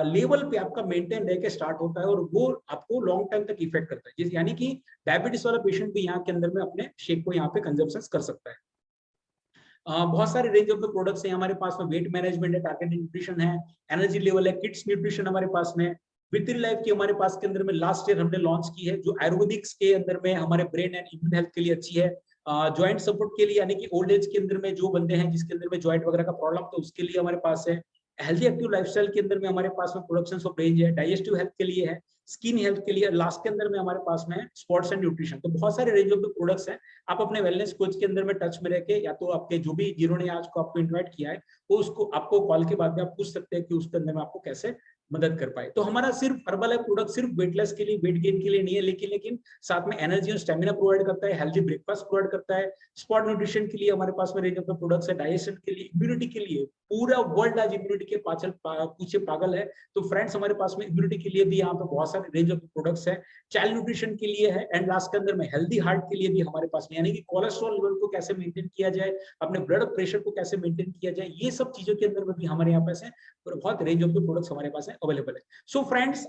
लेवल पे आपका मेंटेन रह के स्टार्ट होता है और वो आपको लॉन्ग टाइम तक इफेक्ट करता है, यानी कि डायबिटीज वाला पेशेंट भी यहाँ के अंदर में अपने शेक को यहाँ पे कंजप्शन कर सकता है। बहुत सारे रेंज ऑफ द प्रोडक्ट्स हैं हमारे पास में, वेट मैनेजमेंट है, टारगेटेड न्यूट्रिशन है, एनर्जी लेवल है, किड्स न्यूट्रिशन हमारे पास में, विद लाइफ की हमारे पास के अंदर में लास्ट ईयर हमने लॉन्च की है, जो आयुर्वेदिक्स के अंदर में हमारे ब्रेन एंड इम्यून हेल्थ के लिए अच्छी है। जॉइंट सपोर्ट के लिए, यानी कि ओल्ड एज के अंदर में जो बंदे हैं जिसके अंदर में जॉइंट वगैरह का प्रॉब्लम, तो उसके लिए हमारे पास है। हेल्दी एक्टिव लाइफस्टाइल के अंदर में हमारे पास में प्रोडक्शन ऑफ रेंज है, डाइजेस्टिव हेल्थ के लिए है, स्किन हेल्थ के लिए, लास्ट के अंदर में हमारे पास में स्पोर्ट्स एंड न्यूट्रिशन। तो बहुत सारे रेंज ऑफ द प्रोडक्ट्स हैं। आप अपने वेलनेस कोच के अंदर में टच में रह के, या तो आपके जो भी जिन्होंने आज को आपको इन्वाइट किया है वो उसको आपको कॉल के बाद में आप पूछ सकते हैं कि उसके अंदर में आपको कैसे मदद कर पाए। तो हमारा सिर्फ हर्बल लाइफ प्रोडक्ट सिर्फ वेटलेस के लिए, वेट गेन के लिए नहीं है, लेकिन साथ में एनर्जी और स्टेमिना प्रोवाइड करता है, हेल्दी ब्रेकफास्ट प्रोवाइड करता है, स्पॉट न्यूट्रिशन के लिए हमारे पास में रेंज ऑफ द प्रोडक्ट्स है, डाइजेशन के लिए, इम्यूनिटी के लिए, पूरा वर्ल्ड आज इम्यूनिटी के पीछे पागल है। तो फ्रेंड्स हमारे पास में इम्यूनिटी के लिए भी यहाँ पे बहुत सारे रेंज ऑफ प्रोडक्ट्स है, चाइल्ड न्यूट्रिशन के लिए है, एंड लास्ट के अंदर में हेल्दी हार्ट के लिए भी हमारे पास में, यानी कि कोलेस्ट्रॉल लेवल को कैसे मेंटेन किया जाए, अपने ब्लड प्रेशर को कैसे मेंटेन किया जाए, ये सब चीजों के अंदर में भी हमारे यहाँ पास है बहुत रेंज ऑफ द प्रोडक्ट्स हमारे पास है अवेलेबल है। सो फ्रेंड्स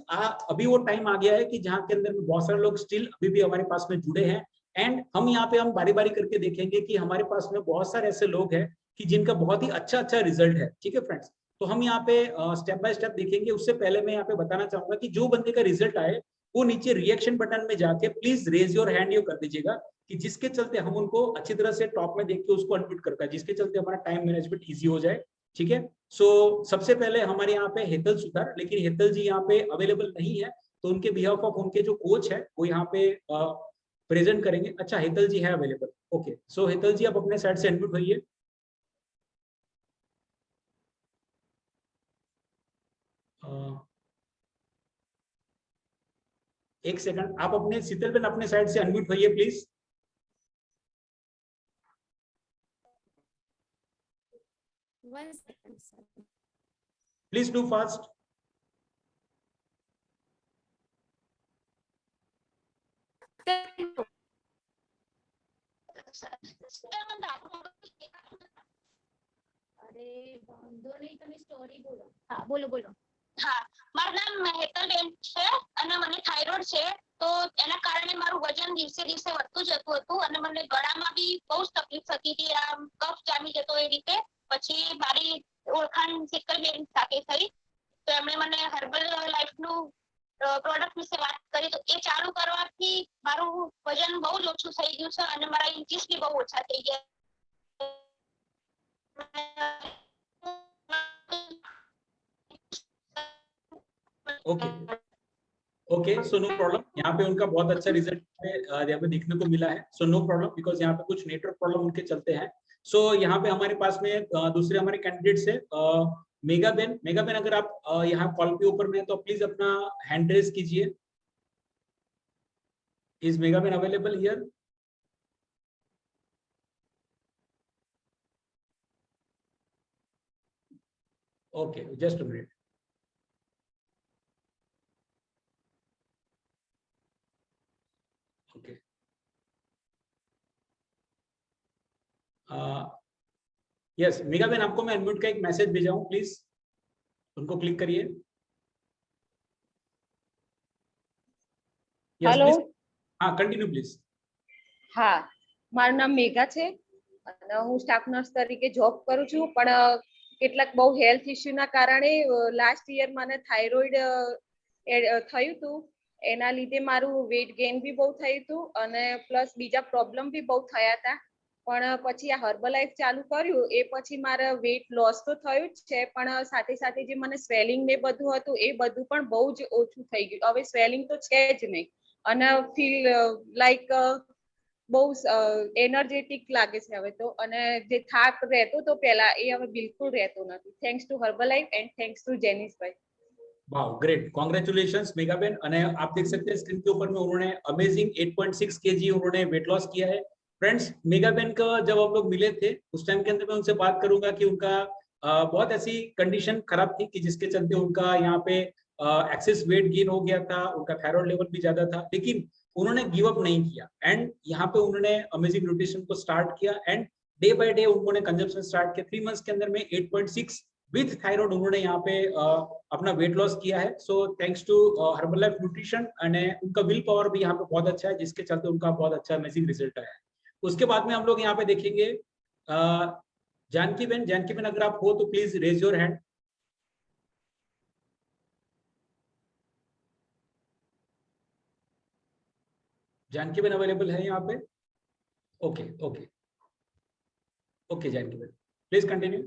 अभी वो टाइम आ गया है कि जहाँ के अंदर में बहुत सारे लोग स्टिल अभी भी हमारे पास में जुड़े हैं, एंड हम यहाँ पे हम बारी बारी करके देखेंगे कि हमारे पास में बहुत सारे ऐसे लोग हैं कि जिनका बहुत ही अच्छा रिजल्ट है। ठीक है फ्रेंड्स, तो हम यहाँ पे स्टेप बाय स्टेप देखेंगे। उससे पहले मैं यहाँ पे बताना चाहूंगा कि जो बंदे का रिजल्ट आए वो नीचे रिएक्शन बटन में जाके प्लीज रेज योर हैंड यो कर दीजिएगा, कि जिसके चलते हम उनको अच्छी तरह से टॉप में देख के उसको अनम्यूट करता है, जिसके चलते हमारा टाइम मैनेजमेंट इजी हो जाए। ठीक है, सो सबसे पहले हमारे यहाँ पे हेतल सुतार, लेकिन हेतल जी यहाँ पे अवेलेबल नहीं है, तो उनके बिहाफ ऑफ उनके जो कोच है वो यहाँ पे प्रेजेंट करेंगे। अच्छा, हेतल जी है अवेलेबल, ओके। सो हेतल जी आप अपने साइड से अनम्यूट होइए। एक सेकंड, आप अपने शीतल बेन अपने साइड से अनम्यूट होइए please. One second, sir. Please do fast. અરે વાંધો નહીં, તમે સ્ટોરી બોલો. હા, બોલો બોલો. હા, મારું નામ હેતલબેન છે અને મને થાઇરોઇડ છે, તો એના કારણે મારું વજન દિવસે દિવસે વધતું જતું હતું અને મને ગળામાં બી બહુ જ તકલીફ થતી હતી, આમ કફ જામી જતો એ રીતે. પછી મારી ઓળખાણ શીતલબેન સાથે થઈ, તો એમણે મને હર્બલ લાઈફનું પ્રોડક્ટ વિશે વાત કરી, તો એ ચાલુ કરવાથી મારું વજન બહુ જ ઓછું થઈ ગયું છે અને મારા ઇન્ચીસ બી બહુ ઓછા થઈ ગયા. Okay okay, so no problem, यहाँ पे उनका बहुत अच्छा रिजल्ट यहाँ पे देखने को मिला है। सो नो प्रॉब्लम, बिकॉज यहाँ पे कुछ नेटवर्क प्रॉब्लम उनके चलते हैं। सो यहाँ पे हमारे पास में दूसरे हमारे कैंडिडेट्स है मेगा बेन। मेगा बेन, अगर आप यहाँ कॉल पे ऊपर में तो प्लीज अपना हैंड रेज कीजिए। Is mega Ben available here? Okay, just a minute. Okay, yes mega Ben, आपको मैं अनम्यूट का एक मैसेज भेजा हूं, प्लीज उनको क्लिक करिए। हेलो, हाँ कंटिन्यू प्लीज। હા મારું નામ મેઘા છે અને હું સ્ટાફ નર્સ તરીકે જોબ કરું છું, પણ કેટલાક બહુ હેલ્થ ઇસ્યુના કારણે લાસ્ટ યર મને થાઇરોઇડ થયું હતું, એના લીધે મારું વેટ ગેઇન બી બહુ થયું હતું અને પ્લસ બીજા પ્રોબ્લેમ બી બહુ થયા હતા. પણ પછી આ હર્બલાઇફ ચાલુ કર્યું એ પછી મારા વેટ લોસ તો થયું જ છે, પણ સાથે સાથે જે મને સ્વેલિંગ ને બધું હતું એ બધું પણ બહુ જ ઓછું થઈ ગયું. હવે સ્વેલિંગ તો છે જ નહીં અને ફીલ લાઈક બહુ એનર્જેટિક લાગે છે હવે તો, અને જે થાક રહેતો તો પહેલા એ હવે બિલકુલ રહેતો નથી. Thanks to Herbalife and thanks to Jenish भाई। Wow, great, congratulations Megha ben. અને आप देख सकते हैं स्क्रीन के ऊपर में उन्होंने अमेजिंग 8.6 केजी उन्होंने वेट लॉस किया है। फ्रेंड्स, मेगा बेन का जब हम लोग मिले थे उस टाइम के अंदर मैं उनसे बात करूंगा कि उनका बहुत ऐसी कंडीशन खराब थी कि जिसके चलते उनका यहाँ पे एक्सेस वेट गेन हो गया था, उनका थायराइड लेवल भी ज्यादा था, लेकिन उन्होंने गिव अप नहीं किया एंड यहाँ पे उन्होंने अमेजिंग न्यूट्रिशन को स्टार्ट किया एंड डे बाय डे उन्होंने कंजम्पशन स्टार्ट किया। 3 मंथ्स के अंदर में 8.6 विथ थायराइड उन्होंने यहाँ पे अपना वेट लॉस किया है। So thanks to Herbalife nutrition, और उनका विल पावर भी यहाँ पे बहुत अच्छा है, जिसके चलते उनका बहुत अच्छा अमेजिंग रिजल्ट आया है। उसके बाद में हम लोग यहाँ पे देखेंगे जानकी बेन। जानकी बेन, अगर आप हो तो please raise your hand. Janaki ben available है यहाँ पे? Okay okay okay, Janaki ben please continue.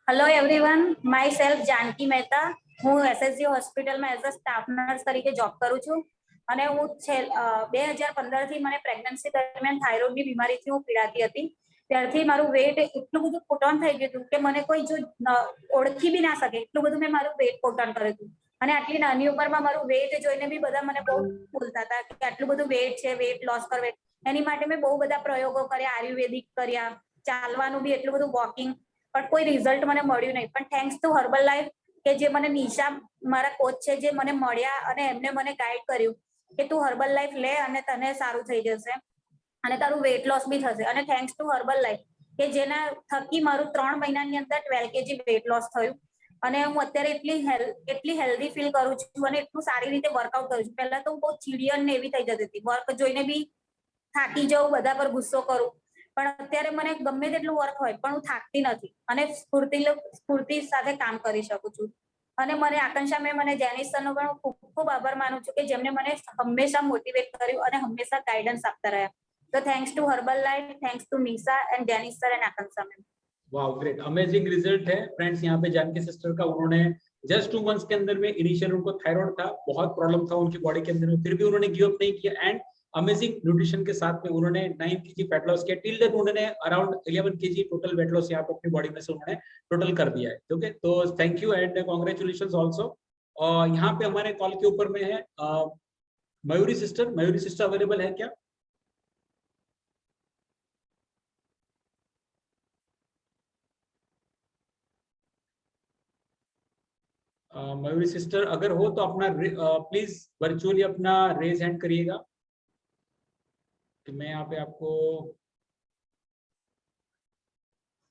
Hello everyone, myself Janaki Mehta. હું એસએસજી હોસ્પિટલમાં એઝ અ સ્ટાફ નર્સ તરીકે જોબ કરું છું અને હું 2015 થી મને પ્રેગ્નન્સી દરમિયાન થાઇરોઇડની બીમારીથી હું પીડાતી હતી. ત્યારથી મારું વેટ એટલું બધું પુટ ઓન થઈ ગયું હતું કે મને કોઈ જો ઓળખી બી ના શકે એટલું બધું મેં મારું વેટ પુટ ઓન કર્યું હતું. અને આટલી નાની ઉંમરમાં મારું વેટ જોઈને બી બધા મને બહુ બોલતા હતા કે આટલું બધું વેટ છે, વેટ લોસ કર. એની માટે મેં બહુ બધા પ્રયોગો કર્યા, આયુર્વેદિક કર્યા, ચાલવાનું બી એટલું બધું વોકિંગ, પણ કોઈ રિઝલ્ટ મને મળ્યું નહીં. પણ થેન્ક્સ ટુ હર્બલ લાઈફ કે જે મને નિશા મારા કોચ છે જે મને મળ્યા અને એમને મને ગાઈડ કર્યું કે તું હર્બલ લાઈફ લે અને તને સારું થઈ જશે અને તારું વેટ લોસ બી થશે. અને થેન્ક્સ ટુ હર્બલ લાઈફ કે જેના થકી મારું 3 મહિનાની અંદર 12 કેજી વેટ લોસ થયું અને હું અત્યારે એટલી હેલ્ધી ફીલ કરું છું અને એટલું સારી રીતે વર્કઆઉટ કરું છું. પહેલા તો હું બહુ ચીડિયન ને એવી થઈ જતી હતી, વર્ક જોઈને બી થાકી જાઉં, બધા પર ગુસ્સો કરું, પણ અત્યારે મને ગમે તેટલું વર્ક હોય પણ હું થાકતી નથી અને સ્ફૂર્તિ સાથે કામ કરી શકું છું. અને મને આકાંક્ષા મેં મને જેનિસ સરનો પણ ખૂબ ખૂબ આભાર માનું છું કે જેમને મને હંમેશા મોટિવેટ કર્યું અને હંમેશા ગાઈડન્સ આપતા રહ્યા. તો thanks to Herbalife, thanks to Nisha and Jenish sir and Akanksha ma'am. Wow great, amazing result है फ्रेंड्स। यहाँ पे जानकी सिस्टर का, उन्होंने जस्ट 2 मंथ्स के अंदर में, इनिशियल उनको थायराइड था, बहुत प्रॉब्लम था उनकी बॉडी के अंदर में, फिर भी उन्होंने गिव अप नहीं किया एंड अमेजिंग न्यूट्रिशन के साथ में उन्होंने 9 kg फैट लॉस किया। टिल देन उन्होंने around 11 kg total weight loss यहाँ पे अपनी बॉडी में से उन्होंने टोटल कर दिया है। ओके, तो thank you and congratulations also. और यहाँ पे हमारे कॉल के ऊपर में है Mayuri sister. Mayuri sister available है क्या? मयूरी सिस्टर अगर हो तो अपना प्लीज वर्चुअली अपना रेज हैंड करिएगा, कि मैं यहाँ पे आपको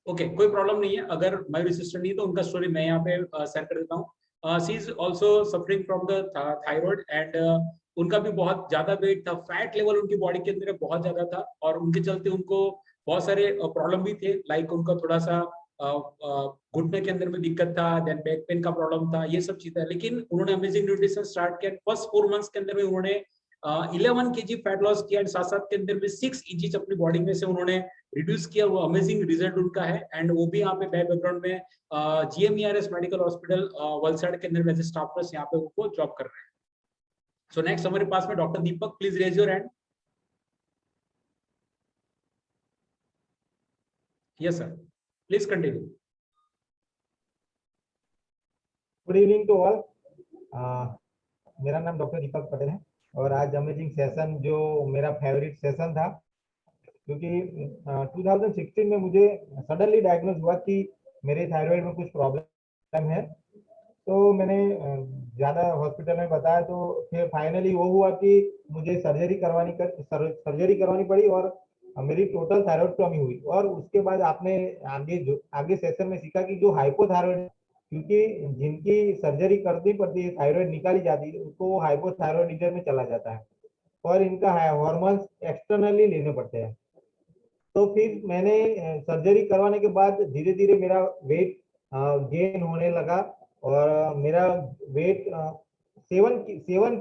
ओके कोई प्रॉब्लम नहीं है। अगर मयूरी सिस्टर नहीं तो उनका स्टोरी मैं यहाँ पे शेयर कर देता हूँ। She is also suffering from the thyroid and उनका भी बहुत ज्यादा वेट था, फैट लेवल उनकी बॉडी के अंदर बहुत ज्यादा था और उनके चलते उनको बहुत सारे प्रॉब्लम भी थे, लाइक उनका थोड़ा सा घुटने के अंदर में दिक्कत था, देन बैक पेन का प्रॉब्लम था, ये सब चीजें। लेकिन उन्होंने अमेजिंग न्यूट्रिशन स्टार्ट किया, फर्स्ट 4 मंथ्स के अंदर में उन्होंने 11 kg फैट लॉस किया एंड साथ साथ के अंदर में 6 इंचेस अपनी बॉडी में से उन्होंने रिड्यूस किया। वो अमेजिंग रिजल्ट उनका है एंड वो भी यहाँ पे बैकग्राउंड में GMERS मेडिकल हॉस्पिटल वलसाड के अंदर में स्टाफ नर्स यहाँ पे उनको जॉब कर रहे हैं। सो नेक्स्ट हमारे पास में doctor Deepak, please raise your hand. Yes sir, please continue. Good evening to all. मेरा नाम डॉक्टर दीपक पटेल है और आज अमेजिंग सेशन जो मेरा फेवरेट सेशन था, क्योंकि 2016 में मुझे सडनली डायग्नोज हुआ कि मेरे थायराइड में कुछ प्रॉब्लम है। तो मैंने ज़्यादा हॉस्पिटल में बताया, तो फिर फाइनली वो हुआ कि मुझे सर्जरी करवानी पड़ी और मेरी टोटल थायराइड कमी हुई। और उसके बाद आपने आगे सेशन में सीखा कि जो हाइपोथायराइड, क्योंकि जिनकी सर्जरी करनी पड़ती है, थायराइड निकाली जाती है, उसको हाइपोथायराइडिज्म में चला जाता है और इनका हार्मोन्स एक्सटर्नली लेने पड़ते हैं। तो फिर मैंने सर्जरी करवाने के बाद धीरे धीरे मेरा वेट गेन होने लगा और मेरा वेट 7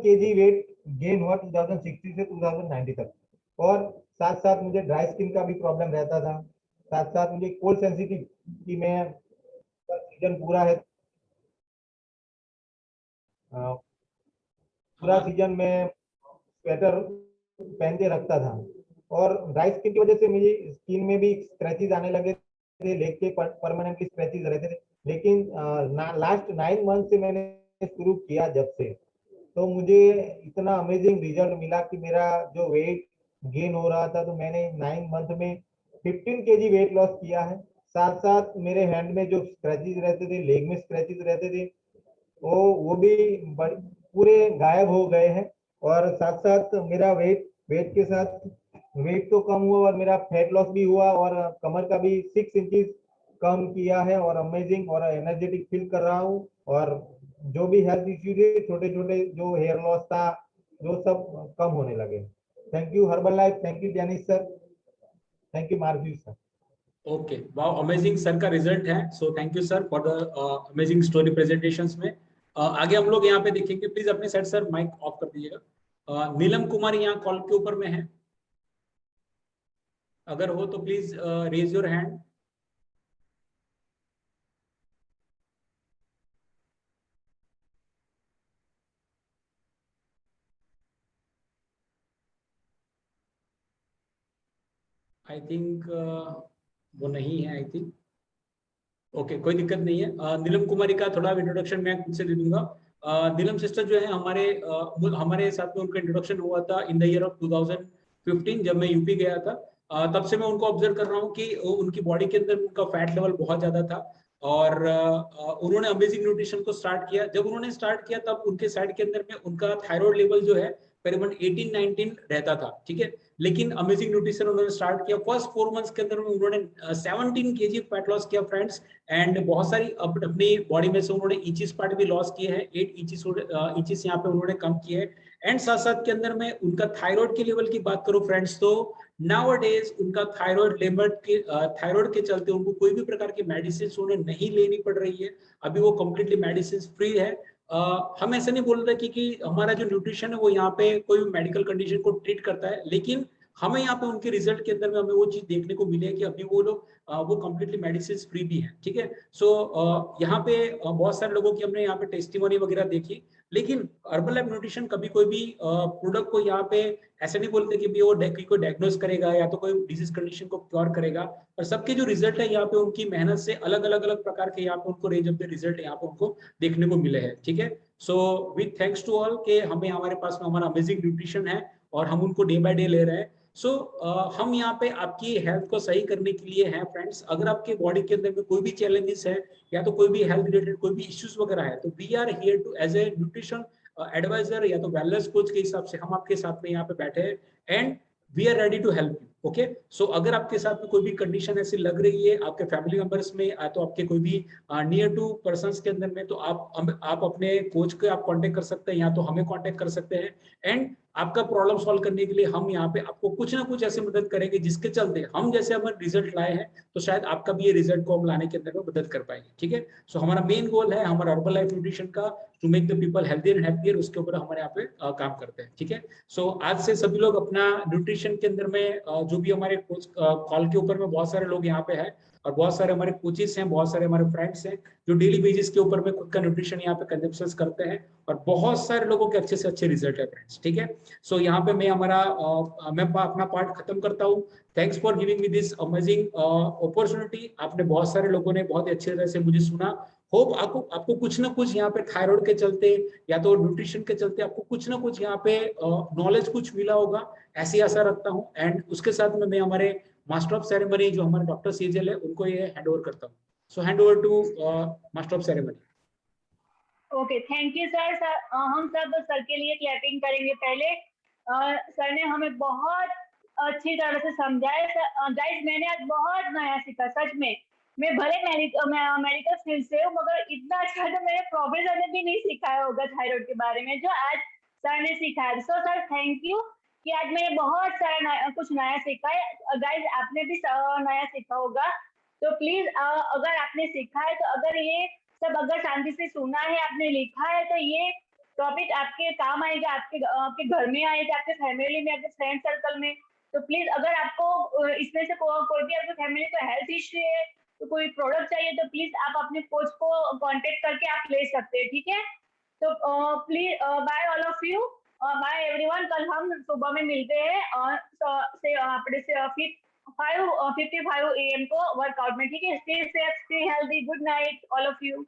kg वेट गेन हुआ 2060 से 2090 तक। और साथ साथ मुझे ड्राई स्किन का भी प्रॉब्लम रहता था, साथ साथ मुझे कोल्ड सेंसिटिविटी में सीजन पूरा है, पूरा सीजन में स्वेटर पहन के रखता था और ड्राई स्किन की वजह से मेरी स्किन में भी स्क्रैचेस आने लगे थे, लेग के परमानेंटली स्क्रैचेस रहते थे। लेकिन लास्ट 9 मंथ से मैंने शुरू किया जब से, तो मुझे इतना अमेजिंग रिजल्ट मिला कि मेरा जो वेट गेन हो रहा था, तो मैंने 9 मंथ में 15 kg वेट लॉस किया है। साथ साथ मेरे हैंड में जो स्क्रैचेस रहते थे, लेग में स्क्रैचेस रहते थे, वो भी पूरे गायब हो गए हैं। और साथ साथ मेरा वेट के साथ वेट तो कम हुआ और मेरा फैट लॉस भी हुआ और कमर का भी 6 इंचेस कम किया है और अमेजिंग और एनर्जेटिक फील कर रहा हूँ। और जो भी हेल्थ इश्यूज है, छोटे छोटे जो हेयर लॉस था, जो सब कम होने लगे। Thank you Herbalife, thank you Janice sir, thank you Marcus sir. Okay, wow amazing sir का रिजल्ट है। So thank you sir for the amazing story presentations में। आगे हम लोग यहाँ पे देखेंगे, प्लीज अपने साइड सर माइक ऑफ कर दीजिएगा। नीलम कुमार यहाँ कॉल के ऊपर में है, अगर हो तो please raise your hand. I think वो नहीं है, आई थिंक। ओके, कोई दिक्कत नहीं है। नीलम कुमारी का थोड़ा इंट्रोडक्शन मैं खुद से दे दूंगा। नीलम सिस्टर जो है हमारे साथ में उनका इंट्रोडक्शन हुआ था इन द ईयर ऑफ 2015 जब मैं यूपी गया था। तब से मैं उनको ऑब्जर्व कर रहा हूँ कि उनकी बॉडी के अंदर उनका फैट लेवल बहुत ज्यादा था और उन्होंने अमेजिंग न्यूट्रिशन को स्टार्ट किया। जब उन्होंने स्टार्ट किया तब उनके साइड के अंदर में उनका थायराइड लेवल जो है करीबन 18-19 रहता था, ठीक है। लेकिन अमेजिंग न्यूट्रिशन उन्होंने स्टार्ट किया, फर्स्ट 4 मंथ्स के अंदर में उन्होंने 17 kg फैट लॉस किया फ्रेंड्स एंड बहुत सारी अपनी बॉडी में से उन्होंने इंचेस पार्ट भी लॉस किए हैं, 8 इंचेस यहाँ पे उन्होंने कम किए हैं। एंड साथ साथ के अंदर में उनका थायराइड के लेवल की बात करो फ्रेंड्स, तो नाउअडेज उनका थायराइड के चलते उनको कोई भी प्रकार की मेडिसिन उन्हें नहीं लेनी पड़ रही है। अभी वो कम्प्लीटली मेडिसिन फ्री है। हम ऐसे नहीं बोल रहे कि हमारा जो न्यूट्रिशन है वो यहाँ पे कोई मेडिकल कंडीशन को ट्रीट करता है, लेकिन हमें यहाँ पे उनके रिजल्ट के अंदर में हमें वो चीज देखने को मिले कि अभी वो लोग वो कम्प्लीटली मेडिसिन फ्री भी है, ठीक है। सो यहाँ पे बहुत सारे लोगों की हमने यहाँ पे टेस्टिमोनी वगैरह देखी, लेकिन हर्बल लाइफ न्यूट्रिशन कभी कोई भी प्रोडक्ट को यहाँ पे ऐसे नहीं बोलते कि भी वो कोई डायग्नोस करेगा या तो कोई डिजीज कंडीशन को क्योर करेगा, और सबके जो रिजल्ट है यहाँ पे उनकी मेहनत से अलग अलग प्रकार के यहाँ पे उनको रेंज ऑफ द रिजल्ट यहाँ पे उनको देखने को मिले हैं, ठीक है। So with thanks to all के हमें हमारे पास में हमारा अमेजिंग न्यूट्रिशन है और हम उनको डे बाय डे ले रहे हैं। सो हम यहाँ पे आपकी हेल्थ को सही करने के लिए हैं फ्रेंड्स। अगर आपके बॉडी के अंदर में कोई भी चैलेंजेस है या तो कोई भी हेल्थ रिलेटेड कोई भी इश्यूज वगैरह है, तो we are here to as a nutrition advisor या तो वेलनेस कोच के हिसाब से हम आपके साथ में यहाँ पे बैठे हैं and we are ready to help you. Okay, so अगर आपके साथ में कोई भी कंडीशन ऐसी लग रही है आपके फैमिली मेंबर्स में तो आपके कोई भी नियर टू पर्संस के अंदर में, तो आप अपने कोच को आप कांटेक्ट कर सकते हैं या तो हमें कांटेक्ट कर सकते हैं एंड आपका प्रॉब्लम सॉल्व करने के लिए हम यहाँ पे आपको कुछ ना कुछ ऐसे मदद करेंगे जिसके चलते हम जैसे हमारे रिजल्ट लाए हैं तो शायद आपका भी ये रिजल्ट को हम लाने के अंदर में मदद कर पाएंगे, ठीक है। सो हमारा मेन गोल है हमारा हर्बल लाइफ न्यूट्रिशन का to make the people healthier and happier, उसके ऊपर हमारे यहाँ पे काम करते हैं, ठीक है। सो आज से सभी लोग अपना न्यूट्रिशन के अंदर में जो भी हमारे कॉल के ऊपर में बहुत सारे लोग यहाँ पे हैं और बहुत सारे हमारे कोचेस हैं, बहुत सारे हमारे फ्रेंड्स हैं जो डेली बेसिस के ऊपर में खुद का न्यूट्रिशन यहाँ पे कंजप्शन करते हैं और बहुत सारे लोगों के अच्छे से अच्छे रिजल्ट है फ्रेंड्स, ठीक है। सो यहाँ पे मैं अपना पार्ट खत्म करता हूँ। Thanks for giving me this amazing opportunity. आपने बहुत सारे लोगों ने बहुत अच्छी तरह से मुझे सुना। होप आपको कुछ ना कुछ यहाँ पे थायराइड के चलते या तो न्यूट्रिशन के चलते आपको कुछ ना कुछ यहाँ पे नॉलेज कुछ मिला होगा, ऐसी आशा रखता हूँ। एंड उसके साथ में मैं हमारे मास्टर ऑफ सेरेमनी जो हमारे डॉक्टर सेजल है उनको ये हैंड ओवर करता हूँ। So hand over to master of ceremony. Okay, thank you sir. हम सब सर के लिए क्लैपिंग करेंगे पहले। सर ने हमें बहुत अच्छी तरह से समझाया। गाइस मैंने आज बहुत नया सीखा सच में। मैं भले मेडिकल फील्ड से हूँ मगर इतना अच्छा तो मेरे प्रोफेसर ने भी नहीं सिखाया होगा थायराइड के बारे में जो आज सर ने सिखाया। सो सर थैंक यू कि आज मैंने बहुत सारा कुछ नया सीखा है। गाइस आपने भी नया सीखा होगा तो प्लीज अगर आपने सीखा है तो अगर ये सब अगर शांति से सुना है आपने लिखा है तो ये टॉपिक आपके काम आएगा, आपके घर में आएगा, आपके फैमिली में, आपके फ्रेंड सर्कल में। तो प्लीज अगर आपको इसमें से कोई भी आपके फैमिली को हेल्थ इश्यू है तो कोई प्रोडक्ट चाहिए तो प्लीज आप अपने कोच को कांटेक्ट करके आप ले सकते हैं, ठीक है। तो please bye all of you, bye everyone. कल हम सुबह में मिलते हैं और 5:55 AM को वर्कआउट में, ठीक है। Stay safe, stay healthy, good night all of you.